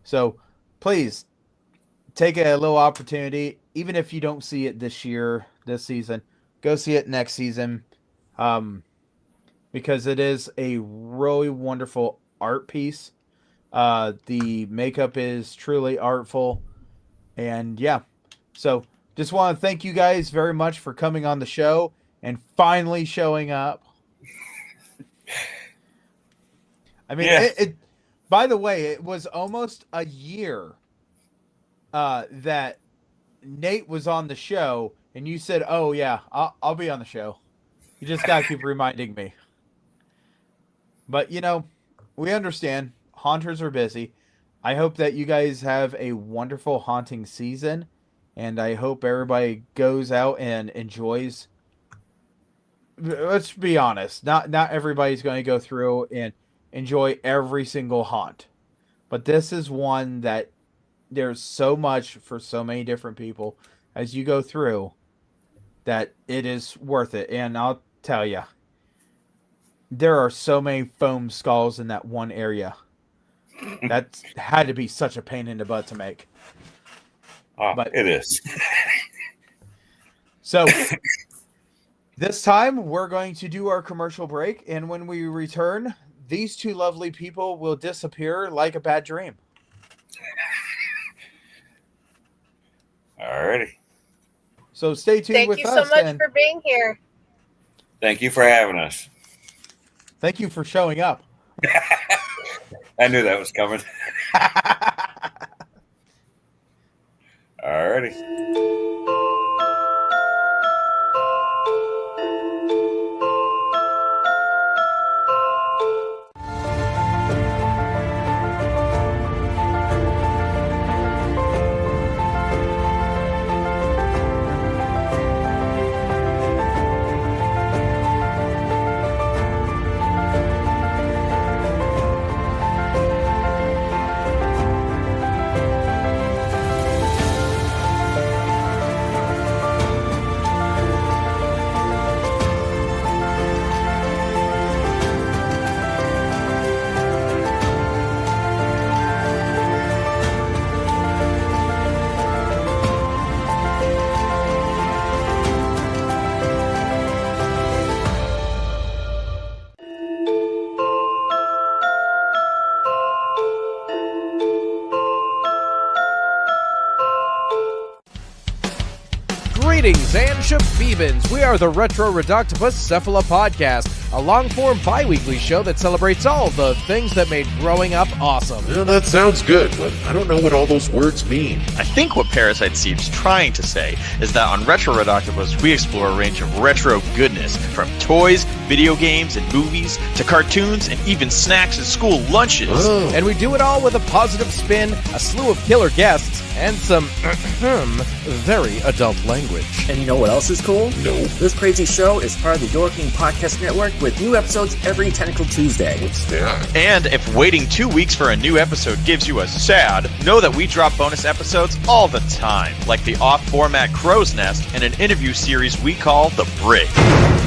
So please take a little opportunity, even if you don't see it this season, go see it next season, because it is a really wonderful art piece. The makeup is truly artful, and yeah, so just want to thank you guys very much for coming on the show and finally showing up. I mean, Yeah. it by the way, it was almost a year that Nate was on the show, and you said, "Oh yeah, I'll be on the show." You just gotta keep reminding me. But you know, we understand. Haunters are busy. I hope that you guys have a wonderful haunting season, and I hope everybody goes out and enjoys. Let's be honest. Not everybody's going to go through and enjoy every single haunt, but this is one that there's so much for so many different people as you go through that it is worth it. And I'll tell you, there are so many foam skulls in that one area. That had to be such a pain in the butt to make. But it is. So this time we're going to do our commercial break, and when we return, these two lovely people will disappear like a bad dream. Alrighty. So stay tuned Thank with you us. so much And for being here. Thank you for having us. thank you for showing up. I knew that was coming. Alrighty. Greetings and shabibans. We are the Retro Reductibus Cephala Podcast, a long-form bi-weekly show that celebrates all the things that made growing up awesome. Yeah, that sounds good, but I don't know what all those words mean. I think what Parasite Steve's trying to say is that on Retro Reductibus, we explore a range of retro goodness, from toys, video games, and movies, to cartoons, and even snacks and school lunches. Oh. And we do it all with a positive spin, a slew of killer guests, and some very adult language. And you know what else is cool? No. This crazy show is part of the Door King Podcast Network with new episodes every Tentacle Tuesday. What's that? And if waiting 2 weeks for a new episode gives you a sad, know that we drop bonus episodes all the time, like the off-format Crow's Nest and an interview series we call The Brig.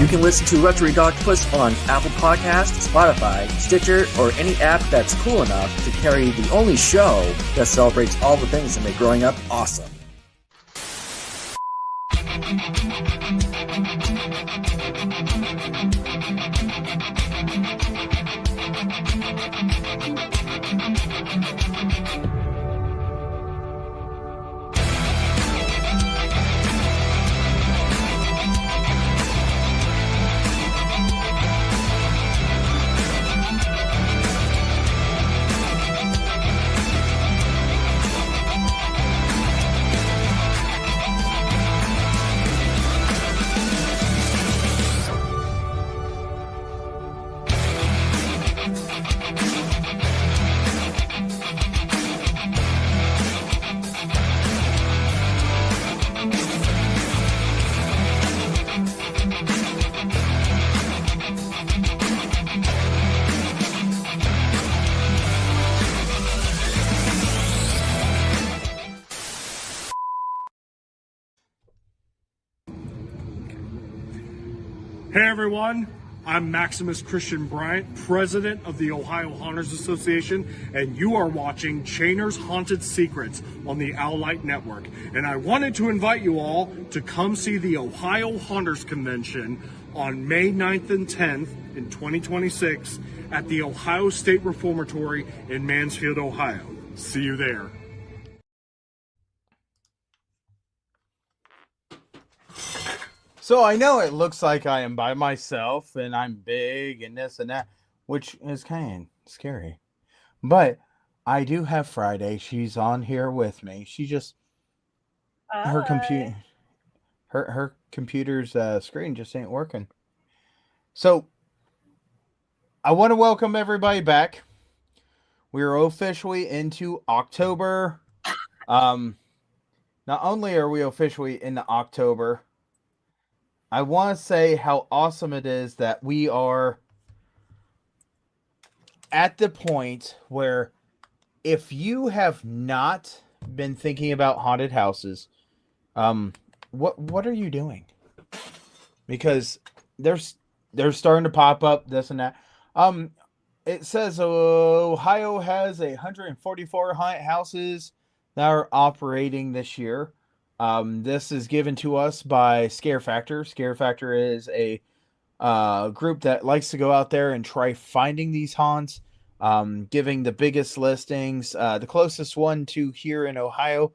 You can listen to Retro Reductibus on Apple Podcasts, Spotify, Stitcher, or any app that's cool enough to carry the only show that celebrates all the things that make growing up awesome. Hey everyone, I'm Maximus Christian Bryant, President of the Ohio Haunters Association, and you are watching Chainer's Haunted Secrets on the Owlite Network. And I wanted to invite you all to come see the Ohio Haunters Convention on May 9th and 10th in 2026 at the Ohio State Reformatory in Mansfield, Ohio. See you there. So I know it looks like I am by myself and I'm big and this and that, which is kind of scary. But I do have Friday. She's on here with me. She just her computer's screen just ain't working. So I want to welcome everybody back. We're officially into October. Not only are we officially into October, I want to say how awesome it is that we are at the point where if you have not been thinking about haunted houses, what are you doing? Because they're starting to pop up, this and that. It says Ohio has 144 haunted houses that are operating this year. This is given to us by Scare Factor. Scare Factor is a group that likes to go out there and try finding these haunts, giving the biggest listings. The closest one to here in Ohio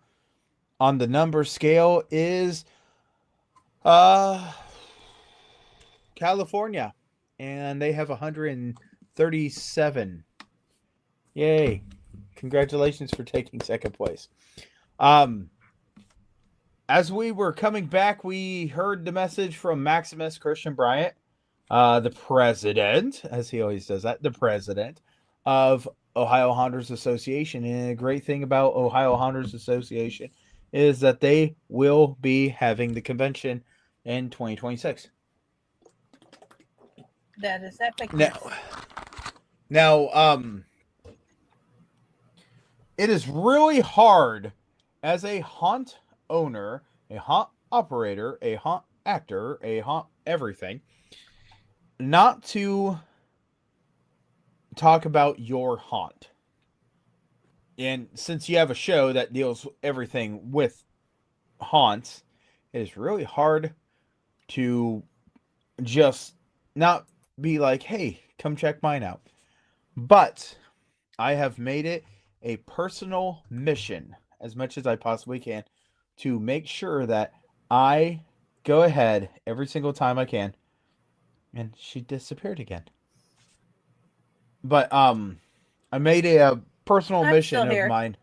on the number scale is California, and they have 137. Yay. Congratulations for taking second place. As we were coming back, we heard the message from Maximus Christian Bryant, the president, as he always does that, the president of Ohio Haunters Association. And a great thing about Ohio Haunters Association is that they will be having the convention in 2026. That is epic. Now, it is really hard as a haunt owner, a haunt operator, a haunt actor, a haunt everything, not to talk about your haunt. And since you have a show that deals with everything with haunts, it is really hard to just not be like, hey, come check mine out. But I have made it a personal mission, as much as I possibly can, to make sure that I go ahead every single time I can. And she disappeared again. But I made a personal I'm mission still of here. mine.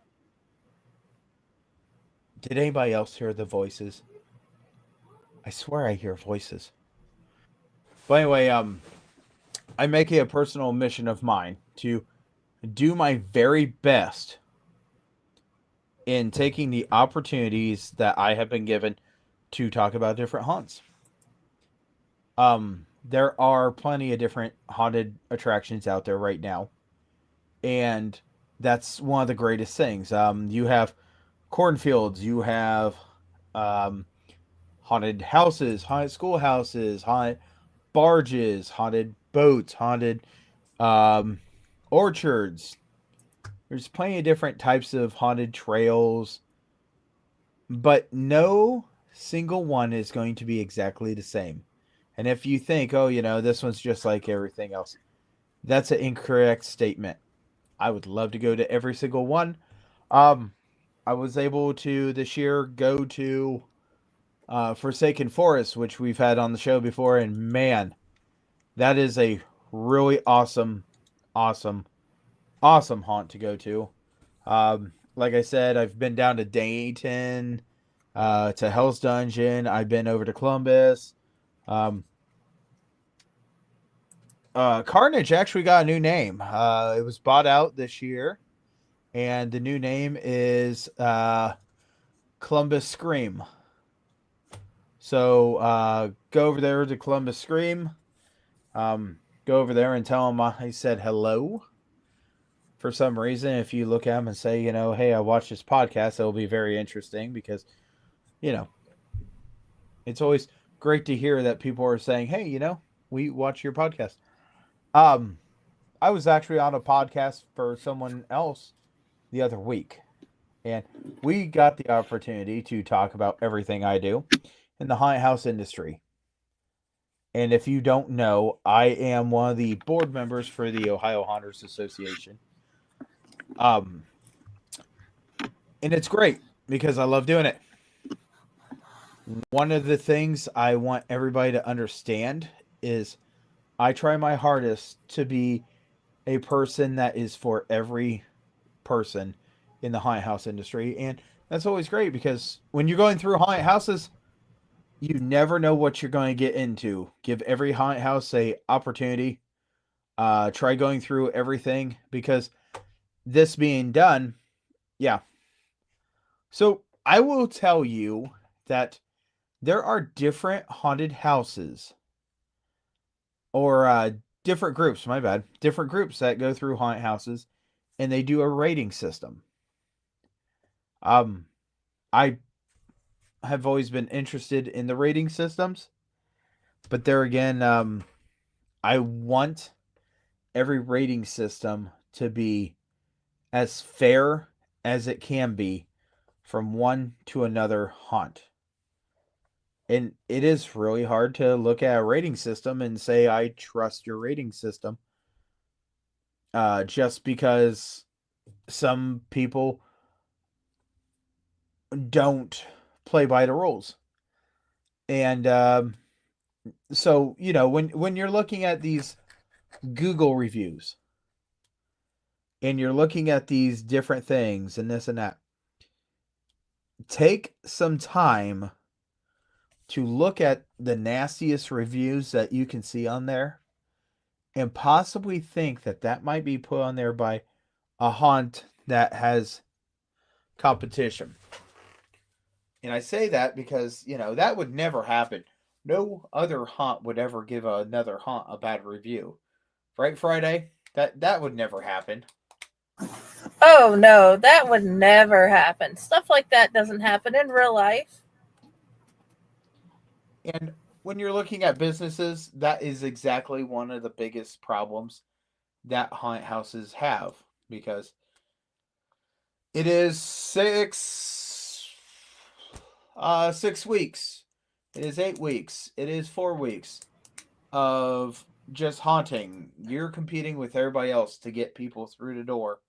Did anybody else hear the voices? I swear I hear voices. But anyway, I make it a personal mission of mine to do my very best in taking the opportunities that I have been given to talk about different haunts. There are plenty of different haunted attractions out there right now, and that's one of the greatest things. You have cornfields, you have haunted houses, haunted schoolhouses, haunted barges, haunted boats, haunted orchards. There's plenty of different types of haunted trails, but no single one is going to be exactly the same. And if you think, oh, this one's just like everything else, that's an incorrect statement. I would love to go to every single one. I was able to this year go to Forsaken Forest, which we've had on the show before, and man, that is a really awesome haunt to go to. Like I said, I've been down to Dayton, to Hell's Dungeon. I've been over to Columbus. Carnage actually got a new name. It was bought out this year, and the new name is Columbus Scream. So go over there to Columbus Scream. Go over there and tell them I said hello. For some reason, if you look at them and say, hey, I watched this podcast, it'll be very interesting because, it's always great to hear that people are saying, hey, we watch your podcast. I was actually on a podcast for someone else the other week, and we got the opportunity to talk about everything I do in the haunted house industry. And if you don't know, I am one of the board members for the Ohio Haunters Association. And it's great because I love doing it. One of the things I want everybody to understand is I try my hardest to be a person that is for every person in the haunted house industry. And that's always great because when you're going through haunted houses, you never know what you're going to get into. Give every haunted house a opportunity. Try going through everything because this being done, yeah. So I will tell you that there are different haunted houses or different groups, different groups that go through haunted houses and they do a rating system. I have always been interested in the rating systems, but there again, I want every rating system to be as fair as it can be from one to another haunt. And it is really hard to look at a rating system and say, I trust your rating system. Just because some people don't play by the rules. And so, when you're looking at these Google reviews and you're looking at these different things and this and that, take some time to look at the nastiest reviews that you can see on there and possibly think that might be put on there by a haunt that has competition. And I say that because, that would never happen. No other haunt would ever give another haunt a bad review. Right, Friday? That would never happen. Oh, no, that would never happen. Stuff like that doesn't happen in real life. And when you're looking at businesses, that is exactly one of the biggest problems that haunted houses have. Because it is 6 weeks. It is 8 weeks. It is 4 weeks of just haunting. You're competing with everybody else to get people through the door.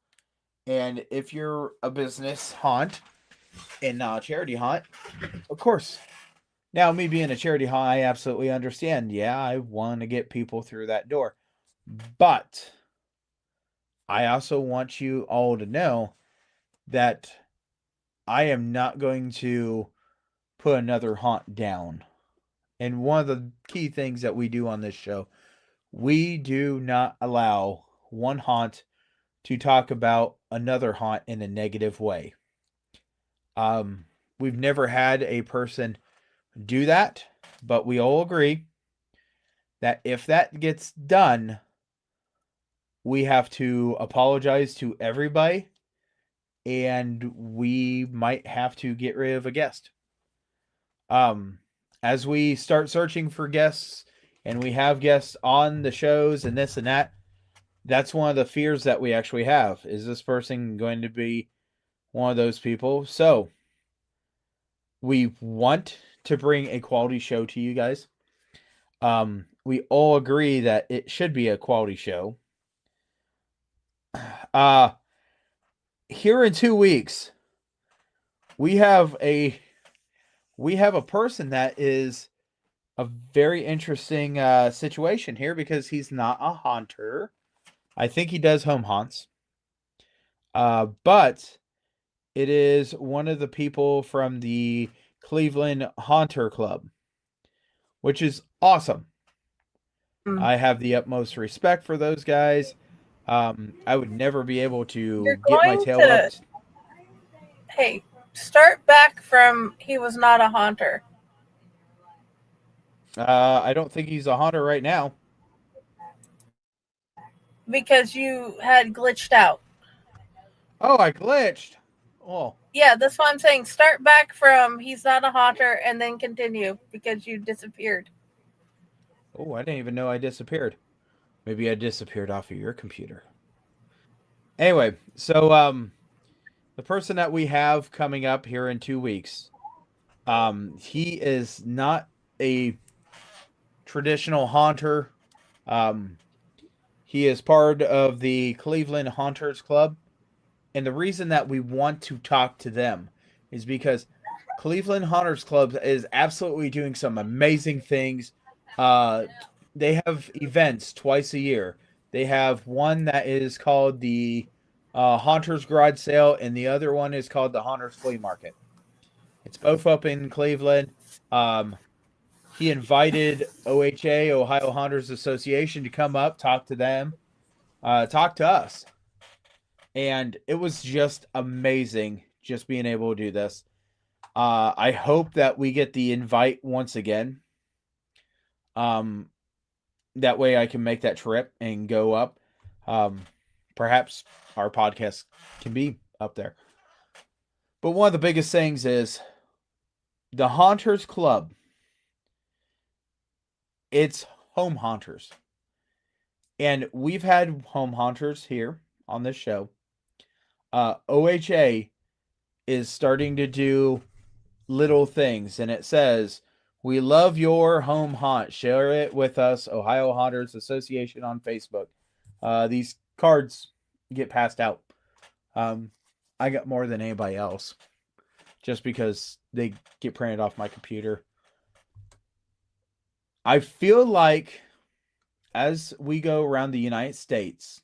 And if you're a business haunt and not a charity haunt, of course, Now, me being a charity haunt, I absolutely understand. Yeah, I want to get people through that door. But I also want you all to know that I am not going to put another haunt down. And one of the key things that we do on this show, we do not allow one haunt to talk about another haunt in a negative way. We've never had a person do that, but we all agree that if that gets done, we have to apologize to everybody, and we might have to get rid of a guest. As we start searching for guests and we have guests on the shows and this and that, that's one of the fears that we actually have. Is this person going to be one of those people? So we want to bring a quality show to you guys. We all agree that it should be a quality show. Here in 2 weeks, we have a person that is a very interesting situation here because he's not a haunter. I think he does home haunts. But it is one of the people from the Cleveland Haunter Club, which is awesome. I have the utmost respect for those guys. I would never be able to get my tail up. Hey, start back from he was not a haunter. I don't think he's a haunter right now. Because you had glitched out. Oh, I glitched. Oh. Yeah, that's why I'm saying start back from he's not a haunter and then continue because you disappeared. Oh, I didn't even know I disappeared. Maybe I disappeared off of your computer. Anyway, so the person that we have coming up here in 2 weeks, he is not a traditional haunter. He is part of the Cleveland Haunters Club. And the reason that we want to talk to them is because Cleveland Haunters Club is absolutely doing some amazing things. They have events twice a year. They have one that is called the Haunters Garage Sale, and the other one is called the Haunters Flea Market. It's both up in Cleveland. He invited OHA, Ohio Haunters Association, to come up, talk to them, talk to us. And it was just amazing just being able to do this. I hope that we get the invite once again. That way I can make that trip and go up. Perhaps our podcast can be up there. But one of the biggest things is the Haunters Club. It's home haunters. And we've had home haunters here on this show. OHA is starting to do little things, and it says, "We love your home haunt. Share it with us, Ohio Haunters Association on Facebook." These cards get passed out. I got more than anybody else just because they get printed off my computer. I feel like as we go around the United States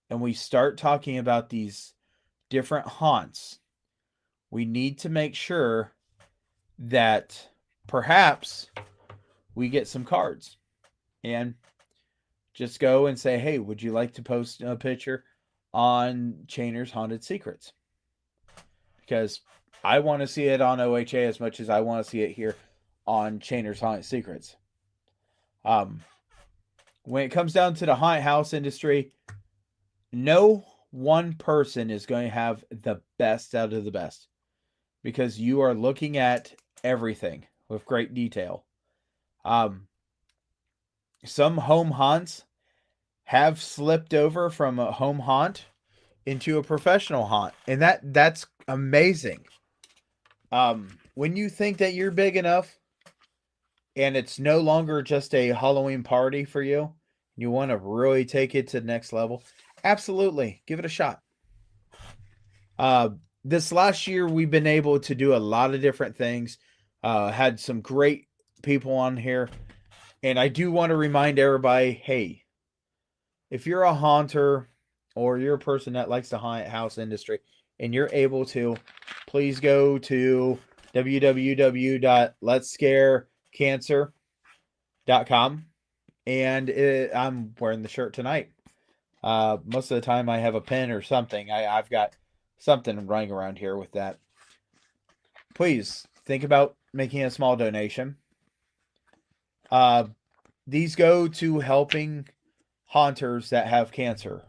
and we start talking about these different haunts, we need to make sure that perhaps we get some cards and just go and say, "Hey, would you like to post a picture on Chainer's Haunted Secrets?" Because I want to see it on OHA as much as I want to see it here on Chainer's Haunted Secrets. When it comes down to the haunted house industry, no one person is going to have the best out of the best because you are looking at everything with great detail. Some home haunts have slipped over from a home haunt into a professional haunt, and that's amazing. When you think that you're big enough and it's no longer just a Halloween party for you, you want to really take it to the next level, absolutely, give it a shot. This last year, we've been able to do a lot of different things. Had some great people on here. And I do want to remind everybody, hey, if you're a haunter or you're a person that likes the haunted house industry and you're able to, please go to www.letscarecancer.com. And I'm wearing the shirt tonight. Most of the time I have a pen or something. I've got something running around here with that. Please think about making a small donation. These go to helping haunters that have cancer.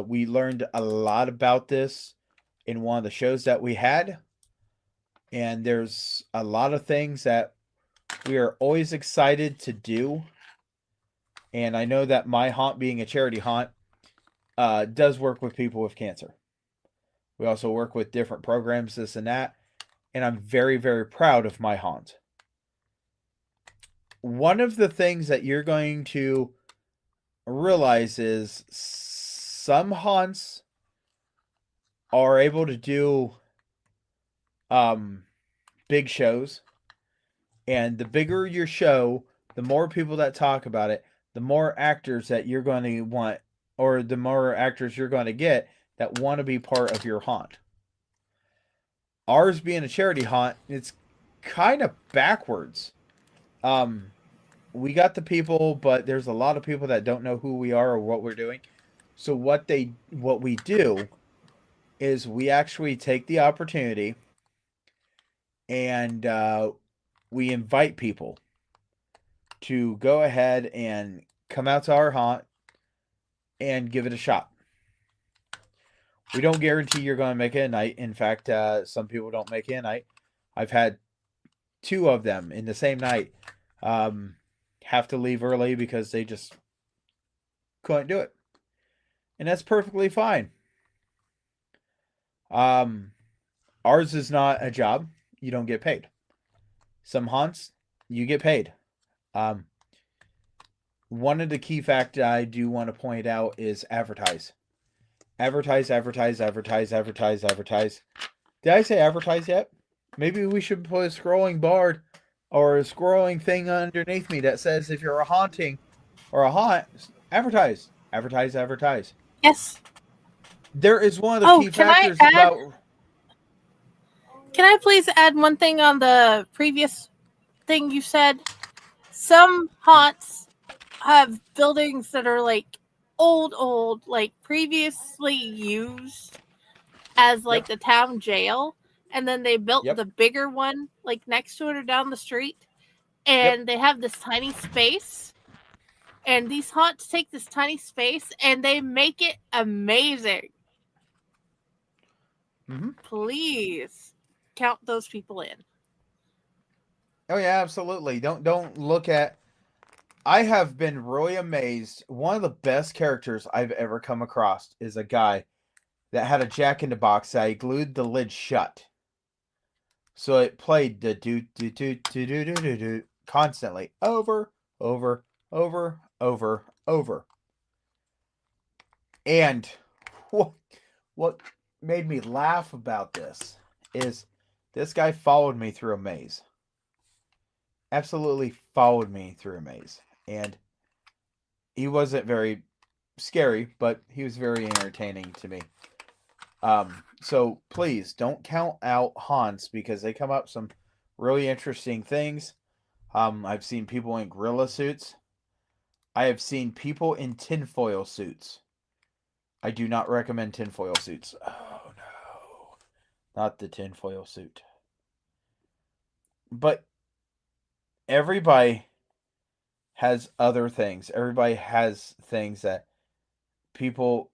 We learned a lot about this in one of the shows that we had. And there's a lot of things that we are always excited to do. And I know that my haunt, being a charity haunt, does work with people with cancer. We also work with different programs, this and that. And I'm very, very proud of my haunt. One of the things that you're going to realize is some haunts are able to do big shows. And the bigger your show, the more people that talk about it, the more actors that you're going to want, or the more actors you're going to get that want to be part of your haunt. Ours being a charity haunt, it's kind of backwards. We got the people, but there's a lot of people that don't know who we are or what we're doing. So what we do is we actually take the opportunity and we invite people to go ahead and come out to our haunt and give it a shot. We don't guarantee you're going to make it a night. In fact, some people don't make it a night. I've had 2 of them in the same night have to leave early because they just couldn't do it. And that's perfectly fine. Ours is not a job. You don't get paid. Some haunts, you get paid. One of the key factors I do want to point out is advertise. Advertise, advertise, advertise, advertise, advertise. Did I say advertise yet? Maybe we should put a scrolling bar or a scrolling thing underneath me that says if you're a haunting or a haunt, advertise. Advertise, advertise. Yes. There is one of the key factors about... Can I please add one thing on the previous thing you said? Some haunts have buildings that are like old, like previously used as like the town jail. And then they built the bigger one like next to it or down the street. And they have this tiny space. And these haunts take this tiny space and they make it amazing. Mm-hmm. Please count those people in. Oh yeah, absolutely. Don't look at... I have been really amazed. One of the best characters I've ever come across is a guy that had a Jack-in-the-Box that he glued the lid shut. So it played the do constantly, over. And what made me laugh about this is this guy followed me through a maze. Absolutely followed me through a maze. And he wasn't very scary, but he was very entertaining to me. So please don't count out haunts because they come up some really interesting things. I've seen people in gorilla suits. I have seen people in tinfoil suits. I do not recommend tinfoil suits. Oh no, not the tinfoil suit. But everybody has other things. Everybody has things that people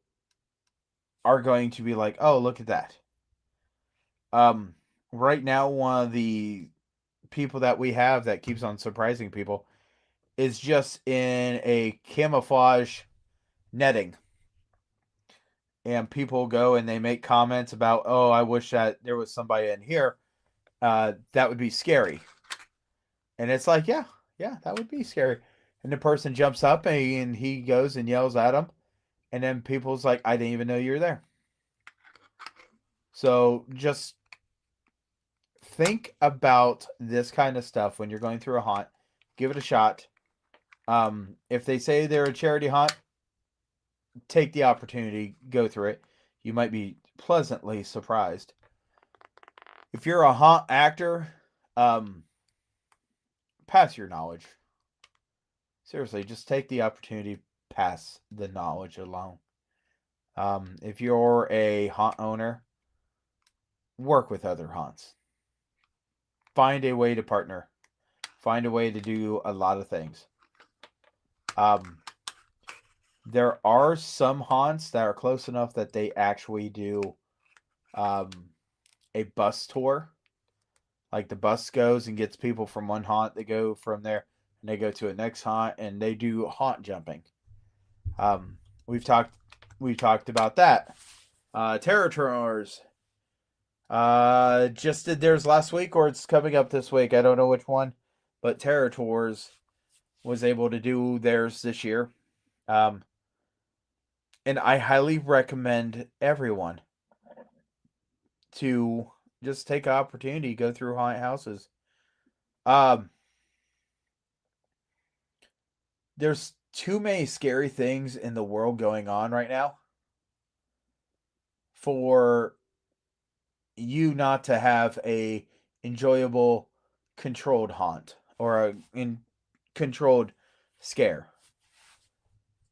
are going to be like, oh, look at that. Right now, one of the people that we have that keeps on surprising people is just in a camouflage netting. And people go and they make comments about, oh, I wish that there was somebody in here. That would be scary. And it's like, yeah, that would be scary. And the person jumps up and he goes and yells at them. And then people's like, I didn't even know you were there. So just think about this kind of stuff when you're going through a haunt. Give it a shot. If they say they're a charity haunt, take the opportunity, go through it. You might be pleasantly surprised. If you're a haunt actor, pass your knowledge. Seriously, just take the opportunity, pass the knowledge along. If you're a haunt owner, work with other haunts. Find a way to partner. Find a way to do a lot of things. There are some haunts that are close enough that they actually do a bus tour. Like the bus goes and gets people from one haunt. They go from there and they go to a next haunt and they do haunt jumping. We've talked about that. Terror Tours just did theirs last week, or it's coming up this week. I don't know which one, but Terror Tours was able to do theirs this year. And I highly recommend everyone to just take an opportunity, go through haunted houses. There's too many scary things in the world going on right now for you not to have a enjoyable, controlled haunt or a controlled scare.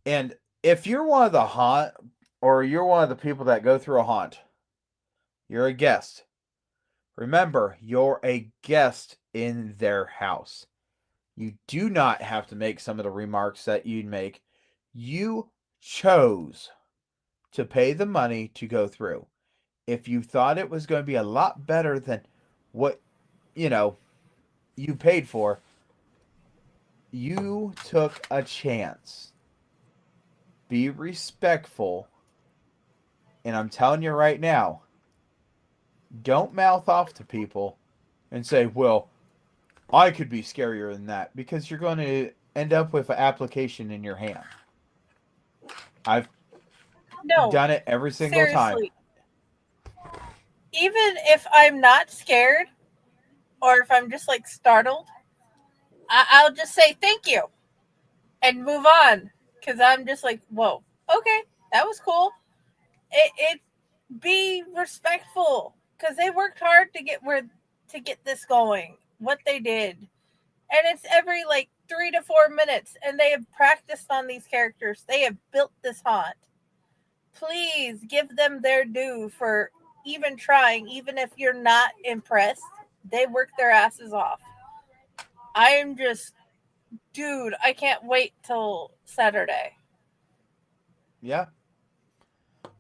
And if you're one of the haunt, or you're one of the people that go through a haunt, you're a guest. Remember, you're a guest in their house. You do not have to make some of the remarks that you'd make. You chose to pay the money to go through. If you thought it was going to be a lot better than what, you paid for, you took a chance. Be respectful. And I'm telling you right now, don't mouth off to people and say, well, I could be scarier than that, because you're going to end up with an application in your hand. I've done it every single time. Even if I'm not scared, or if I'm just like startled, I'll just say thank you and move on, because I'm just like, whoa, okay, that was cool. It be respectful, because they worked hard to get this going. What they did, and it's every like 3 to 4 minutes, and they have practiced on these characters. They have built this haunt. Please give them their due for even trying, even if you're not impressed. They work their asses off. I am just, dude, I can't wait till Saturday. Yeah.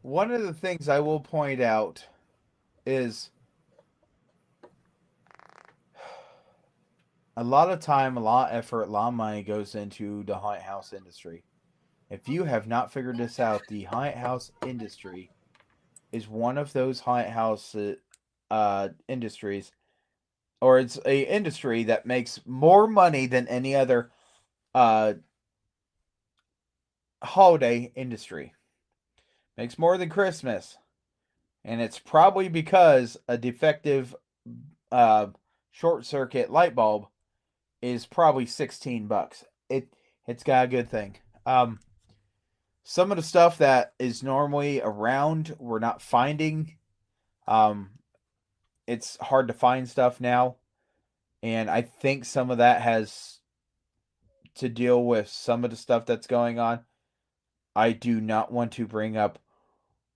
One of the things I will point out is a lot of time, a lot of effort, a lot of money goes into the haunted house industry. If you have not figured this out, the haunted house industry is one of those haunted house industries, or it's a industry that makes more money than any other holiday industry. Makes more than Christmas. And it's probably because a defective short circuit light bulb is probably $16. It's got a good thing. Some of the stuff that is normally around, we're not finding. It's hard to find stuff now. And I think some of that has to deal with some of the stuff that's going on. I do not want to bring up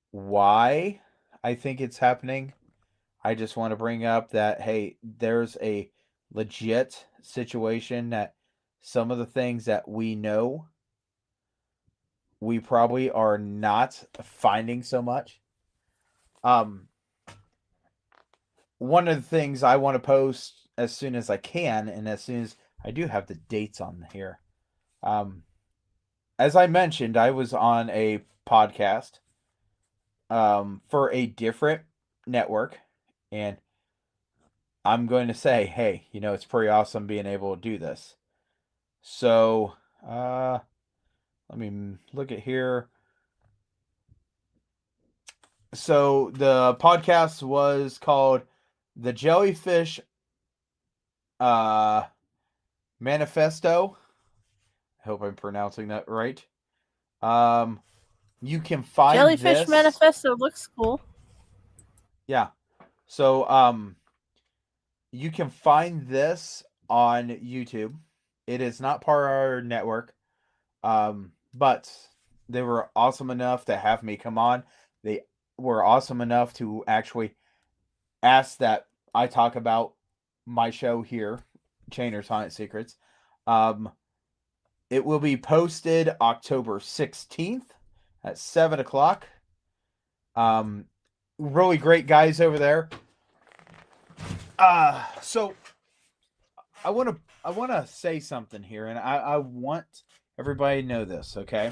why I think it's happening. I just want to bring up that, hey, there's a legit situation that some of the things that we know, we probably are not finding so much. One of the things I want to post as soon as I can, and as soon as I do have the dates on here. As I mentioned, I was on a podcast for a different network, and I'm going to say, hey, it's pretty awesome being able to do this. So, let me look at here. So the podcast was called the Jellyfish Manifesto. I hope I'm pronouncing that right. You can find Jellyfish this. Manifesto looks cool. Yeah. So you can find this on YouTube. It is not part of our network. But they were awesome enough to have me come on. They were awesome enough to actually ask that I talk about my show here, Chainer's Haunted Secrets. It will be posted October 16th at 7 o'clock. Really great guys over there. So I want to say something here, and I want everybody to know this, okay?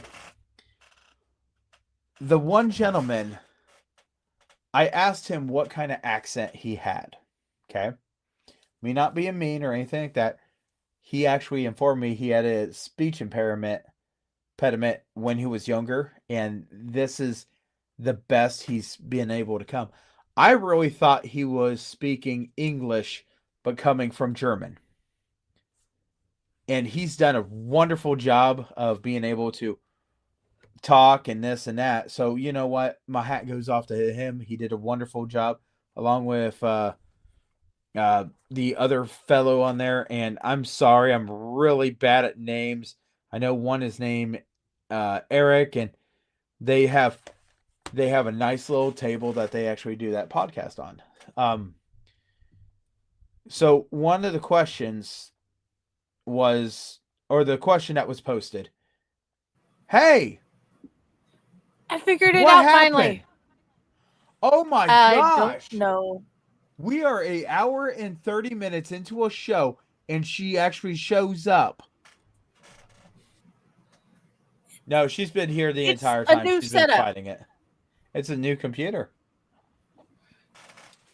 The one gentleman, I asked him what kind of accent he had, okay? Me not being mean or anything like that. He actually informed me he had a speech impediment when he was younger, and this is the best he's been able to come. I really thought he was speaking English, but coming from German. And he's done a wonderful job of being able to talk and this and that. So, you know what? My hat goes off to him. He did a wonderful job, along with the other fellow on there. And I'm sorry, I'm really bad at names. I know one is named Eric, and they have a nice little table that they actually do that podcast on. So one of the questions the question that was posted, hey, I figured it out finally. Oh my gosh. No. We are an hour and 30 minutes into a show, and she actually shows up. No, she's been here the entire time. She's been fighting it. It's a new computer.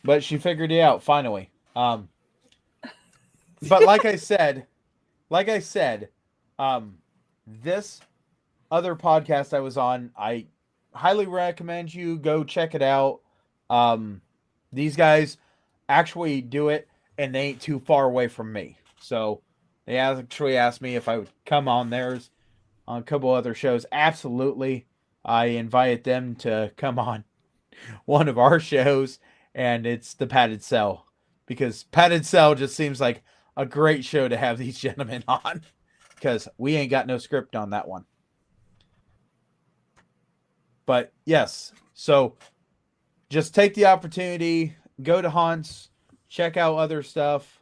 But she figured it out finally. But like I said, this other podcast I was on, I highly recommend you go check it out. These guys actually do it, and they ain't too far away from me. So they actually asked me if I would come on theirs on a couple other shows. Absolutely. I invited them to come on one of our shows, and it's the Padded Cell, because Padded Cell just seems like a great show to have these gentlemen on, because we ain't got no script on that one. But yes, so just take the opportunity, go to haunts, check out other stuff.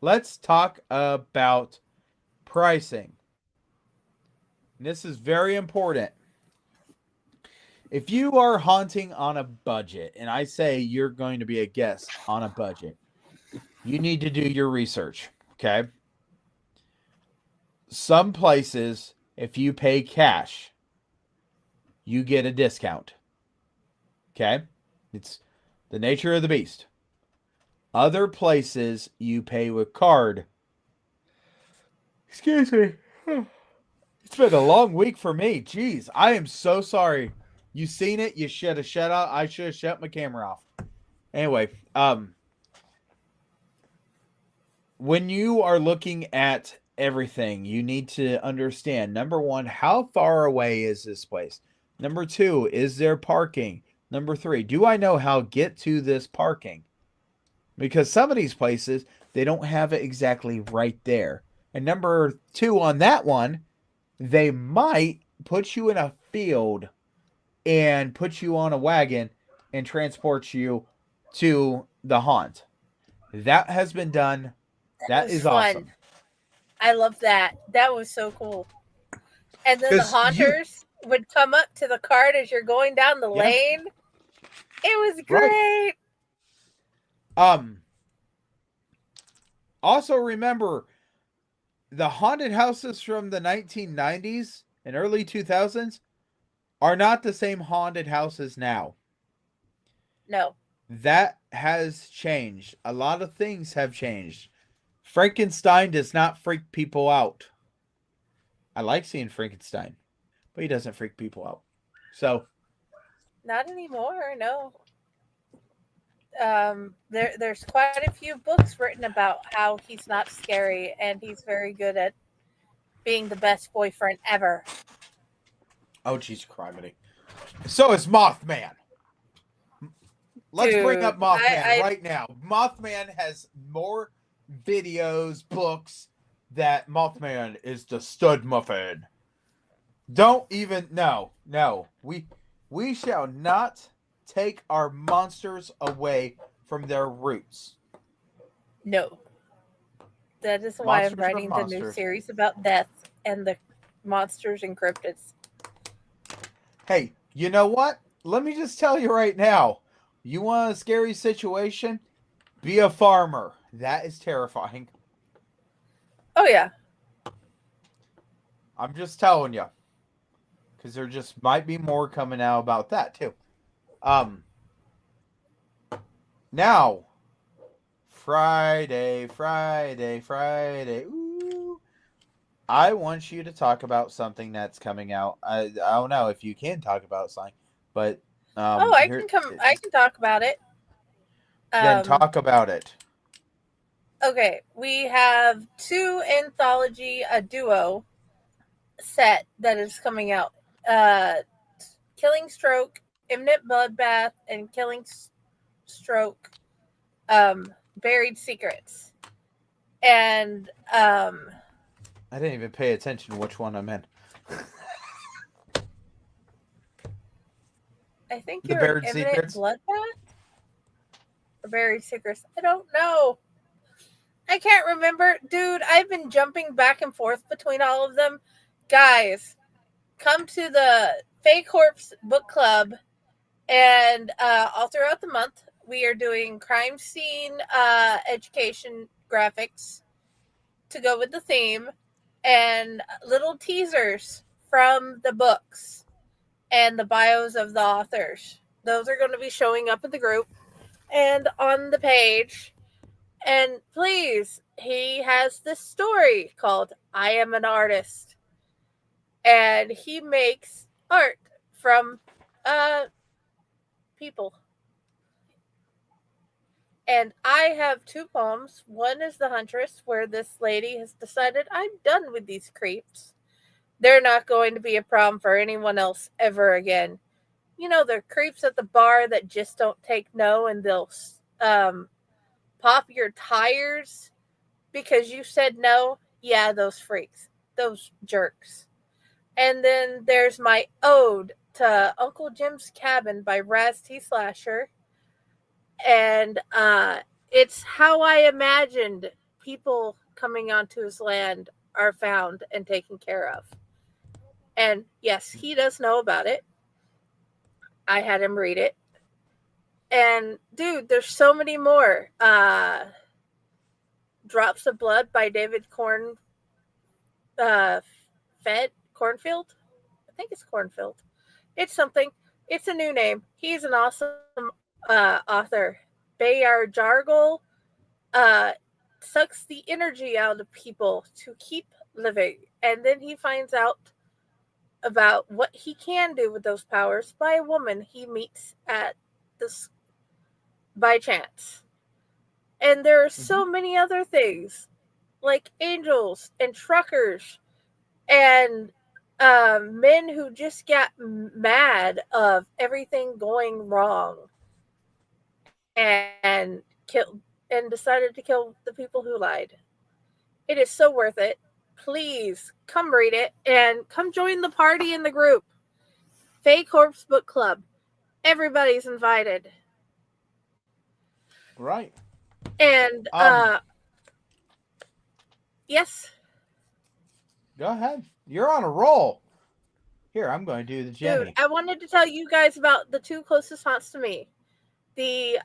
Let's talk about pricing. This is very important. If you are haunting on a budget, and I say you're going to be a guest on a budget, you need to do your research, okay? Some places, if you pay cash, you get a discount, okay? It's the nature of the beast. Other places, you pay with card. Excuse me. It's been a long week for me. Jeez, I am so sorry. You seen it? You should have shut out. I should have shut my camera off. Anyway, when you are looking at everything, you need to understand, number one, how far away is this place? Number two, is there parking? Number three, do I know how to get to this parking? Because some of these places, they don't have it exactly right there. And number two on that one, they might put you in a field and put you on a wagon and transport you to the haunt. That has been done. That is fun. Awesome. I love that. That was so cool. And then the haunters would come up to the cart as you're going down the lane. It was great. Right. Also remember, the haunted houses from the 1990s and early 2000s are not the same haunted houses now. No. That has changed. A lot of things have changed. Frankenstein does not freak people out. I like seeing Frankenstein, but he doesn't freak people out. So. Not anymore, no. There's quite a few books written about how he's not scary and he's very good at being the best boyfriend ever. Oh, jeez, criminy. So is Mothman. Let's bring up Mothman right now. Mothman has more videos, books, that Mothman is the stud muffin. Don't even, no. We shall not take our monsters away from their roots. No. That is why I'm writing the new series about death and the monsters and cryptids. Hey, you know what? Let me just tell you right now. You want a scary situation? Be a farmer. That is terrifying. Oh, yeah. I'm just telling you. Because there just might be more coming out about that, too. Now, Friday. Ooh. I want you to talk about something that's coming out. I don't know if you can talk about something, but I can talk about it. Then talk about it. Okay, we have 2 anthology, a duo set that is coming out. Killing Stroke, Imminent Bloodbath, and Killing Stroke, Buried Secrets. And I didn't even pay attention to which one I'm in. I think The you're Buried Imminent Secrets? Bloodbath? Or Buried Secrets. I don't know. I can't remember. Dude, I've been jumping back and forth between all of them. Guys, come to the Fake Corpse Book Club. And all throughout the month, we are doing crime scene education graphics to go with the theme. And little teasers from the books and the bios of the authors. Those are going to be showing up in the group and on the page. And please, he has this story called I Am an Artist. And he makes art from people. And I have 2 poems. One is The Huntress, where this lady has decided, I'm done with these creeps. They're not going to be a problem for anyone else ever again. You know, they're creeps at the bar that just don't take no, and they'll pop your tires because you said no. Yeah, those freaks. Those jerks. And then there's my ode to Uncle Jim's Cabin by Raz T. Slasher. And it's how I imagined people coming onto his land are found and taken care of. And yes, he does know about it. I had him read it. And dude, there's so many more. Drops of Blood by David Cornfield. I think it's Cornfield. It's something. It's a new name. He's an awesome author. Bayard Jargle sucks the energy out of people to keep living. And then he finds out about what he can do with those powers by a woman he meets at this by chance. And there are so many other things like angels and truckers and men who just got mad of everything going wrong and killed and decided to kill the people who lied. It is so worth it. Please come read it and come join the party in the group. Fake Corpse Book Club. Everybody's invited. Right. And yes. Go ahead. You're on a roll. Here, I'm going to do the Jenny. Dude, I wanted to tell you guys about the 2 closest haunts to me. The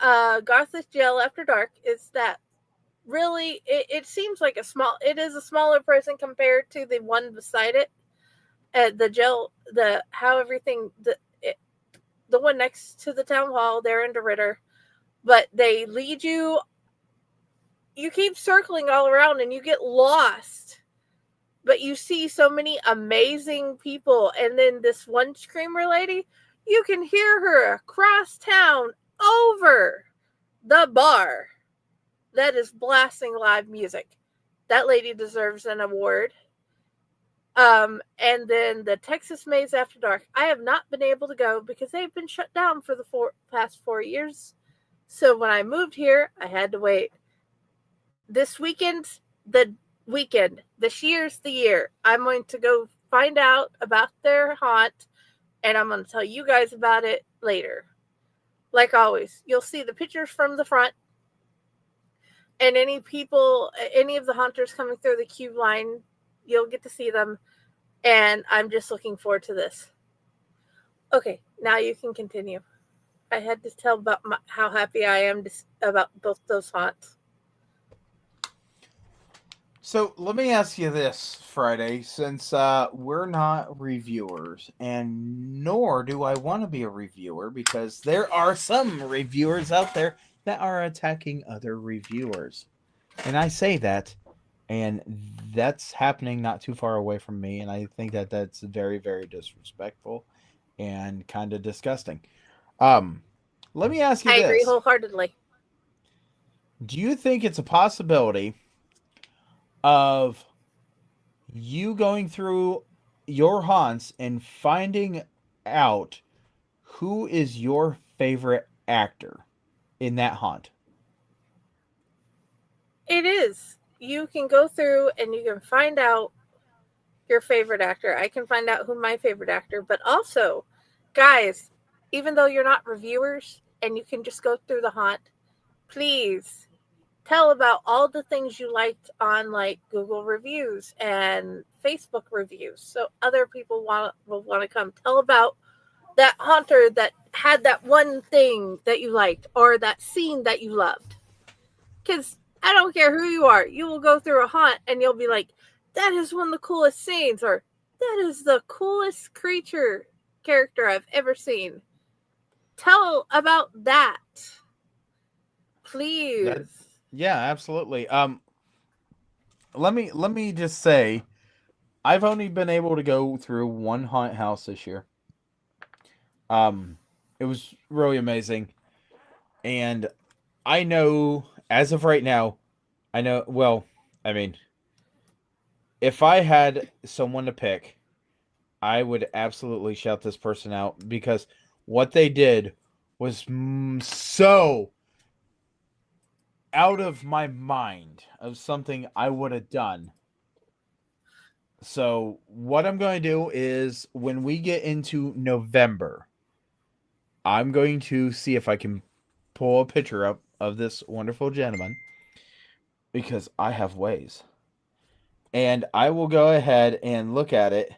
Gothic Jail After Dark is that really, it seems like it is a smaller prison compared to the one beside it. The jail, the one next to the town hall there in DeRitter. But they lead you keep circling all around and you get lost. But you see so many amazing people. And then this one screamer lady, you can hear her across town over the bar that is blasting live music. That lady deserves an award. And then the Texas Maze After Dark. I have not been able to go because they've been shut down for the past 4 years. So when I moved here, I had to wait. This weekend, this year's the year. I'm going to go find out about their haunt, and I'm going to tell you guys about it later. Like always, you'll see the pictures from the front, and any of the haunters coming through the queue line, you'll get to see them, and I'm just looking forward to this. Okay, now you can continue. I had to tell about how happy I am about both those haunts. So let me ask you this, Friday, since we're not reviewers, and nor do I want to be a reviewer, because there are some reviewers out there that are attacking other reviewers. And I say that, and that's happening not too far away from me, and I think that that's very, very disrespectful and kind of disgusting. Let me ask you this. I agree wholeheartedly. Do you think it's a possibility of you going through your haunts and finding out who is your favorite actor in that haunt? It is. You can go through and you can find out your favorite actor. I can find out who my favorite actor, but also, guys, even though you're not reviewers and you can just go through the haunt, please tell about all the things you liked on like Google reviews and Facebook reviews, so other people will want to come. Tell about that haunter that had that one thing that you liked or that scene that you loved. Because I don't care who you are, you will go through a haunt and you'll be like, that is one of the coolest scenes, or that is the coolest character I've ever seen. Tell about that, please. Yeah, absolutely. Let me just say, I've only been able to go through one haunted house this year. It was really amazing, and I know as of right now, I know. Well, I mean, if I had someone to pick, I would absolutely shout this person out, because what they did was so out of my mind of something I would have done. So what I'm going to do is, when we get into November, I'm going to see if I can pull a picture up of this wonderful gentleman, because I have ways. And I will go ahead and look at it.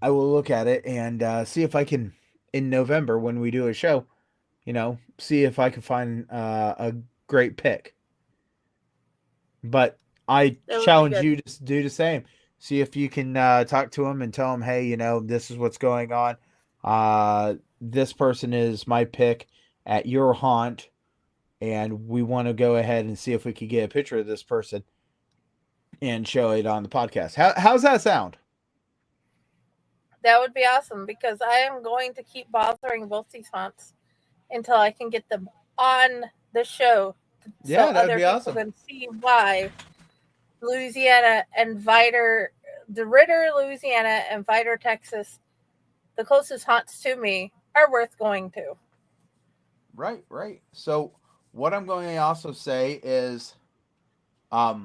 I will look at it and see if I can, in November when we do a show, see if I can find a great pick. But I challenge you to do the same. See if you can talk to him and tell him, hey, this is what's going on. This person is my pick at your haunt, and we want to go ahead and see if we could get a picture of this person and show it on the podcast. How's that sound? That would be awesome, because I am going to keep bothering both these haunts until I can get them on the show. Yeah, so that'd other be people awesome. can see why Louisiana and DeRidder, Louisiana, and Vidor, Texas, the closest haunts to me, are worth going to. Right. So what I'm going to also say is, I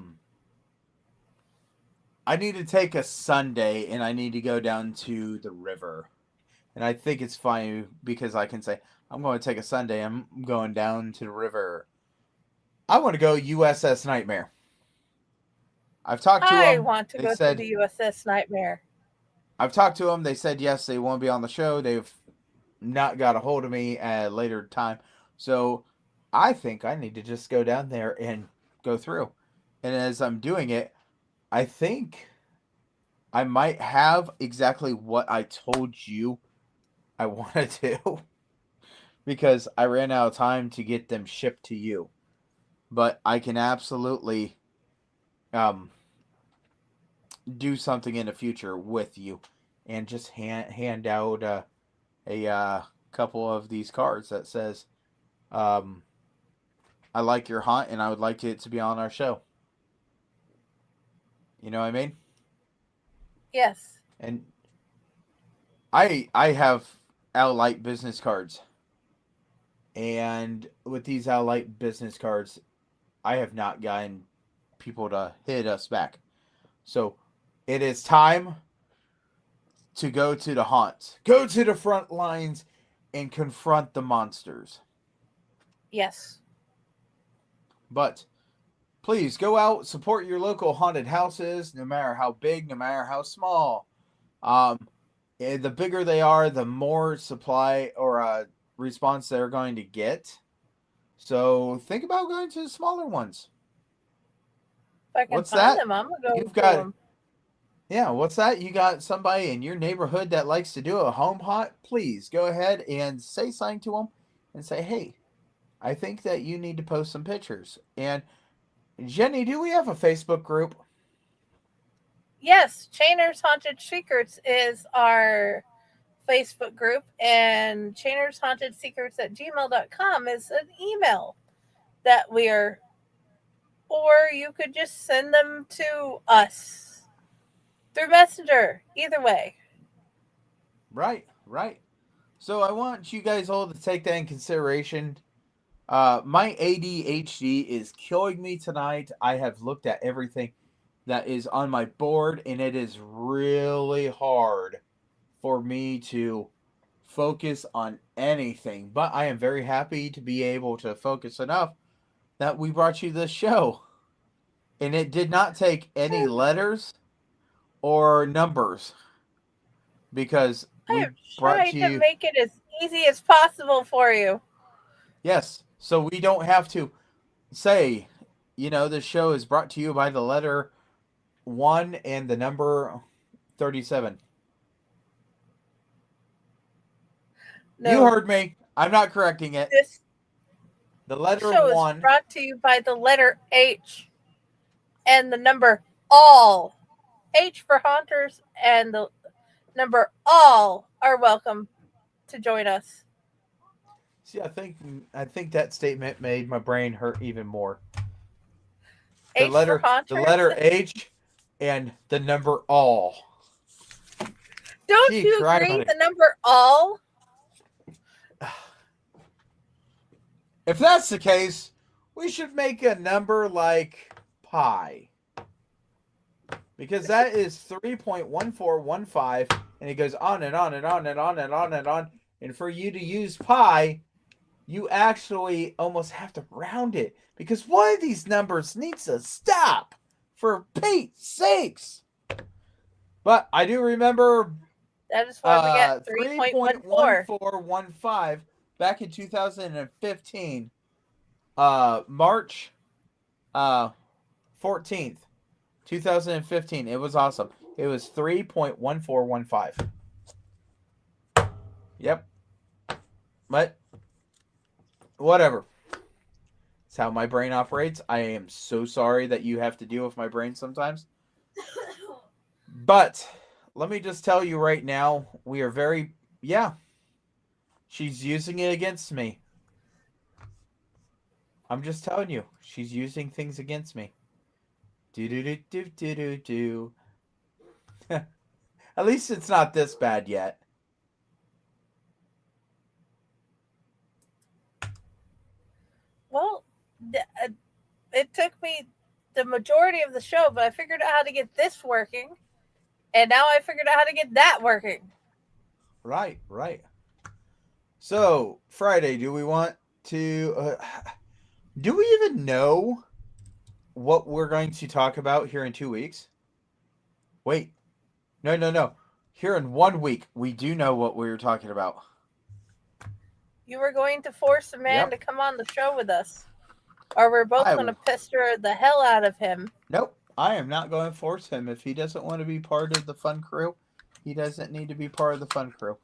need to take a Sunday and I need to go down to the river. And I think it's funny because I can say, I'm going to take a Sunday. I'm going down to the river. I want to go USS Nightmare. I've talked to them. I want to go to the USS Nightmare. I've talked to them. They said yes, they want to be on the show. They've not got a hold of me at a later time. So I think I need to just go down there and go through. And as I'm doing it, I think I might have exactly what I told you I want to do, because I ran out of time to get them shipped to you. But I can absolutely do something in the future with you and just hand out a couple of these cards that says I like your haunt, and I would like it to be on our show. You know what I mean? Yes. And I have Outlight business cards. And with these Outlight business cards, I have not gotten people to hit us back. So it is time to go to the haunts. Go to the front lines and confront the monsters. Yes. But please go out, support your local haunted houses, no matter how big, no matter how small. The bigger they are, the more supply or response they're going to get. So think about going to the smaller ones. If I can What's find that? them, I'm gonna go You've for got them. Yeah, what's that? You got somebody in your neighborhood that likes to do a home haunt? Please go ahead and say something to them and say, hey, I think that you need to post some pictures. And Jenny, do we have a Facebook group? Yes, Chainers Haunted Secrets is our Facebook group, and chainershauntedSecrets@gmail.com is an email that we are, or you could just send them to us through Messenger. Either way. Right. So I want you guys all to take that in consideration. My ADHD is killing me tonight. I have looked at everything that is on my board, and it is really hard for me to focus on anything. But I am very happy to be able to focus enough that we brought you this show. And it did not take any letters or numbers, because I we have brought tried to to you. make it as easy as possible for you. Yes, so we don't have to say, this show is brought to you by the letter 1 and the number 37. No, you heard me. I'm not correcting it. This The letter show 1. is brought to you by the letter H and the number all. H for haunters and the number all are welcome to join us. See, I think that statement made my brain hurt even more. H for haunters. The letter H and the number all. Don't you agree? The number all? If that's the case, we should make a number like pi. Because that is 3.1415, and it goes on and on and on and on and on and on. And for you to use pi, you actually almost have to round it, because one of these numbers needs to stop, for Pete's sakes. But I do remember that is why we got 3.1415 back in 2015, March 14th, 2015. It was awesome. It was 3.1415. Yep. But whatever. It's how my brain operates. I am so sorry that you have to deal with my brain sometimes. But let me just tell you right now, we are very, she's using it against me. I'm just telling you, she's using things against me. Do. At least it's not this bad yet. Well, it took me the majority of the show, but I figured out how to get this working. And now I figured out how to get that working. Right. So, Friday, do we want to... do we even know what we're going to talk about here in 2 weeks? Wait. No. Here in 1 week, we do know what we were talking about. You were going to force a man to come on the show with us. Or we're both going to pester the hell out of him. Nope. I am not going to force him. If he doesn't want to be part of the fun crew, he doesn't need to be part of the fun crew.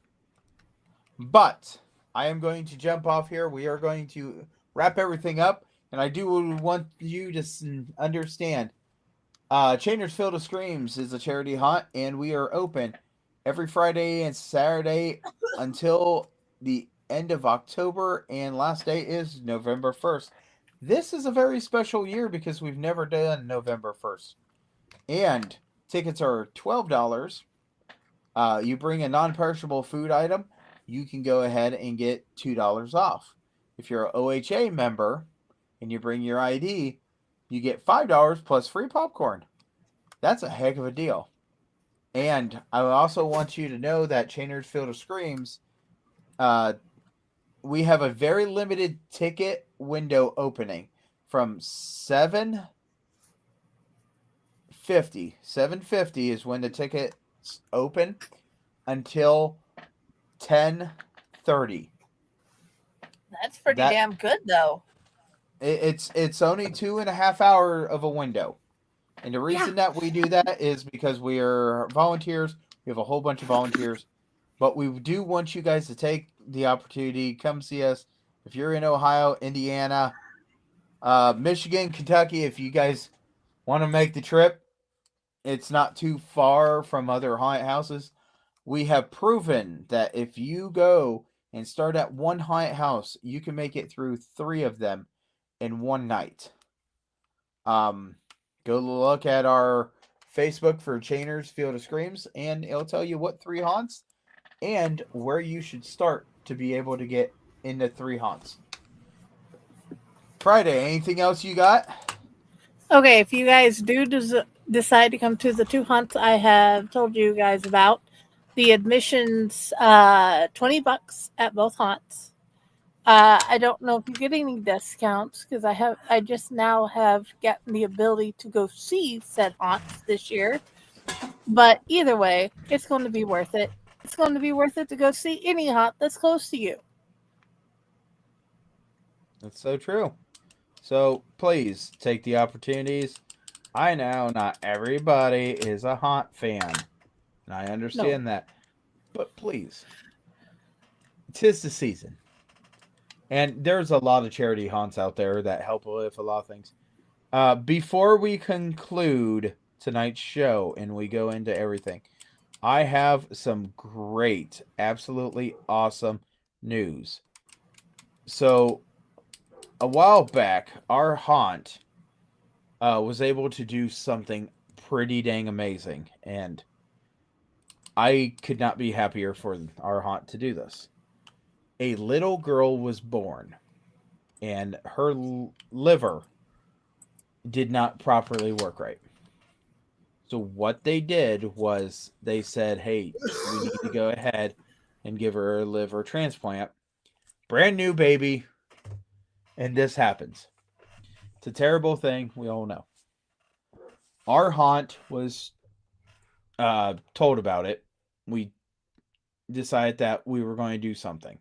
But I am going to jump off here. We are going to wrap everything up. And I do want you to understand, Chainers Field of Screams is a charity haunt, and we are open every Friday and Saturday until the end of October, and last day is November 1st. This is a very special year because we've never done November 1st. And tickets are $12. You bring a non-perishable food item, you can go ahead and get $2 off. If you're an OHA member and you bring your ID, you get $5 plus free popcorn. That's a heck of a deal. And I also want you to know that Chainer's Field of Screams, we have a very limited ticket window opening from 7:50. 7:50 is when the tickets open until 10:30. That's pretty damn good, though. It's only 2.5 hours of a window. And the reason that we do that is because we are volunteers. We have a whole bunch of volunteers. But we do want you guys to take the opportunity. Come see us. If you're in Ohio, Indiana, Michigan, Kentucky, if you guys want to make the trip, it's not too far from other haunted houses. We have proven that if you go and start at one haunted house, you can make it through 3 of them in one night. Go look at our Facebook for Chainer's Field of Screams, and it'll tell you what 3 haunts and where you should start to be able to get into 3 haunts. Friday, anything else you got? Okay, if you guys do decide to come to the 2 haunts I have told you guys about, the admission's $20 at both haunts. I don't know if you get any discounts because I just now have gotten the ability to go see said haunts this year. But either way, it's going to be worth it. It's going to be worth it to go see any haunt that's close to you. That's so true. So please take the opportunities. I know not everybody is a haunt fan, and I understand that. But please, 'tis the season. And there's a lot of charity haunts out there that help with a lot of things. Before we conclude tonight's show and we go into everything, I have some great, absolutely awesome news. So, a while back, our haunt was able to do something pretty dang amazing. And I could not be happier for our haunt to do this. A little girl was born, and her liver did not properly work right. So what they did was they said, hey, we need to go ahead and give her a liver transplant. Brand new baby, and this happens. It's a terrible thing, we all know. Our haunt was told about it. We decided that we were going to do something.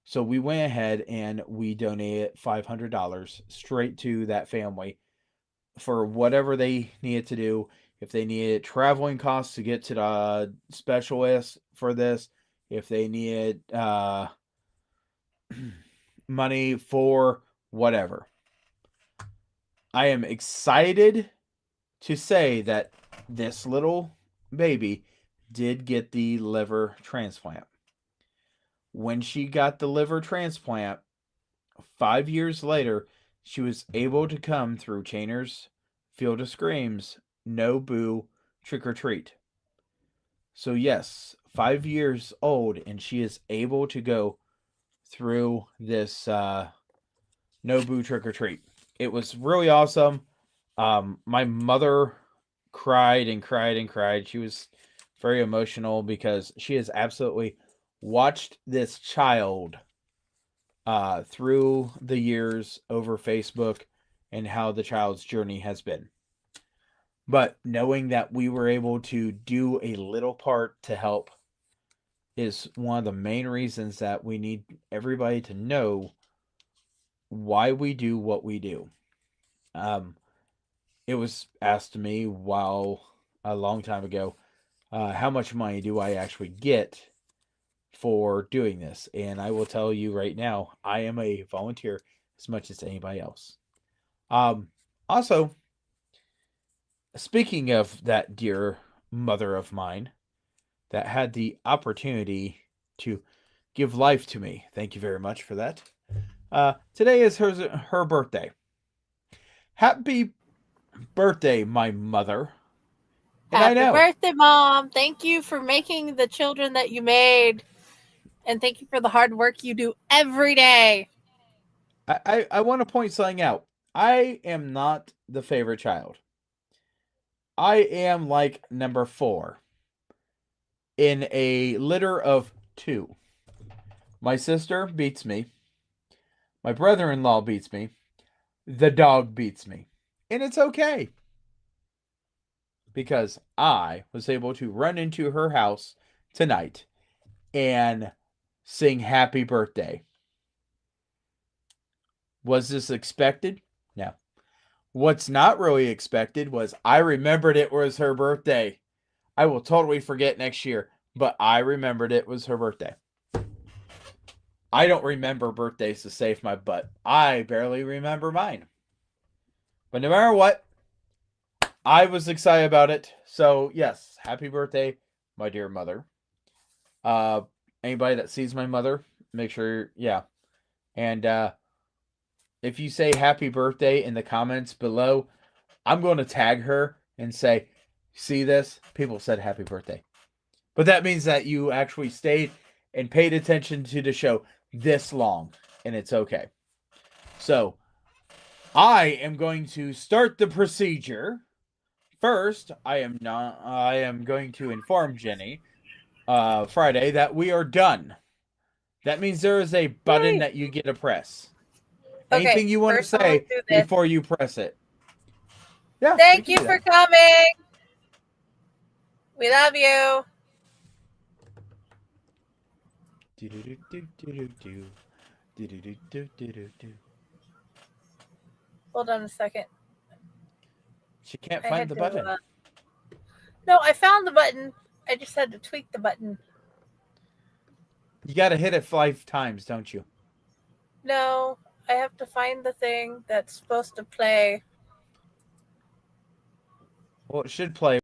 So we went ahead and we donated $500 straight to that family for whatever they needed to do. If they needed traveling costs to get to the specialist for this, if they needed money for whatever. I am excited to say that this little baby did get the liver transplant. When she got the liver transplant, 5 years later, she was able to come through Chainer's Field of Screams, No Boo, Trick or Treat. So yes, 5 years old, and she is able to go through this No Boo Trick or Treat. It was really awesome. My mother cried and cried and cried. She was very emotional because she has absolutely watched this child through the years over Facebook and how the child's journey has been. But knowing that we were able to do a little part to help is one of the main reasons that we need everybody to know why we do what we do. It was asked to me a long time ago, how much money do I actually get for doing this? And I will tell you right now, I am a volunteer as much as anybody else. Also, speaking of that dear mother of mine that had the opportunity to give life to me. Thank you very much for that. Today is her birthday. Happy birthday, my mother. And Happy I know. birthday, Mom. Thank you for making the children that you made. And thank you for the hard work you do every day. I want to point something out. I am not the favorite child. I am like number 4 in a litter of 2. My sister beats me. My brother-in-law beats me. The dog beats me. And it's okay. Because I was able to run into her house tonight and sing happy birthday. Was this expected? No. What's not really expected was I remembered it was her birthday. I will totally forget next year, but I remembered it was her birthday. I don't remember birthdays to save my butt. I barely remember mine. But no matter what, I was excited about it. So, yes, happy birthday, my dear mother. Anybody that sees my mother, make sure, yeah. And if you say happy birthday in the comments below, I'm going to tag her and say, see this? People said happy birthday. But that means that you actually stayed and paid attention to the show this long, and it's okay. So, I am going to start the procedure. First, I am going to inform Jenny Friday that we are done. That means there is a button that you get to press. Okay, Anything you want to say before you press it. Yeah. Thank you for coming. We love you. Hold on a second. She can't find the button. No, I found the button. I just had to tweak the button. You got to hit it 5 times, don't you? No, I have to find the thing that's supposed to play. Well, it should play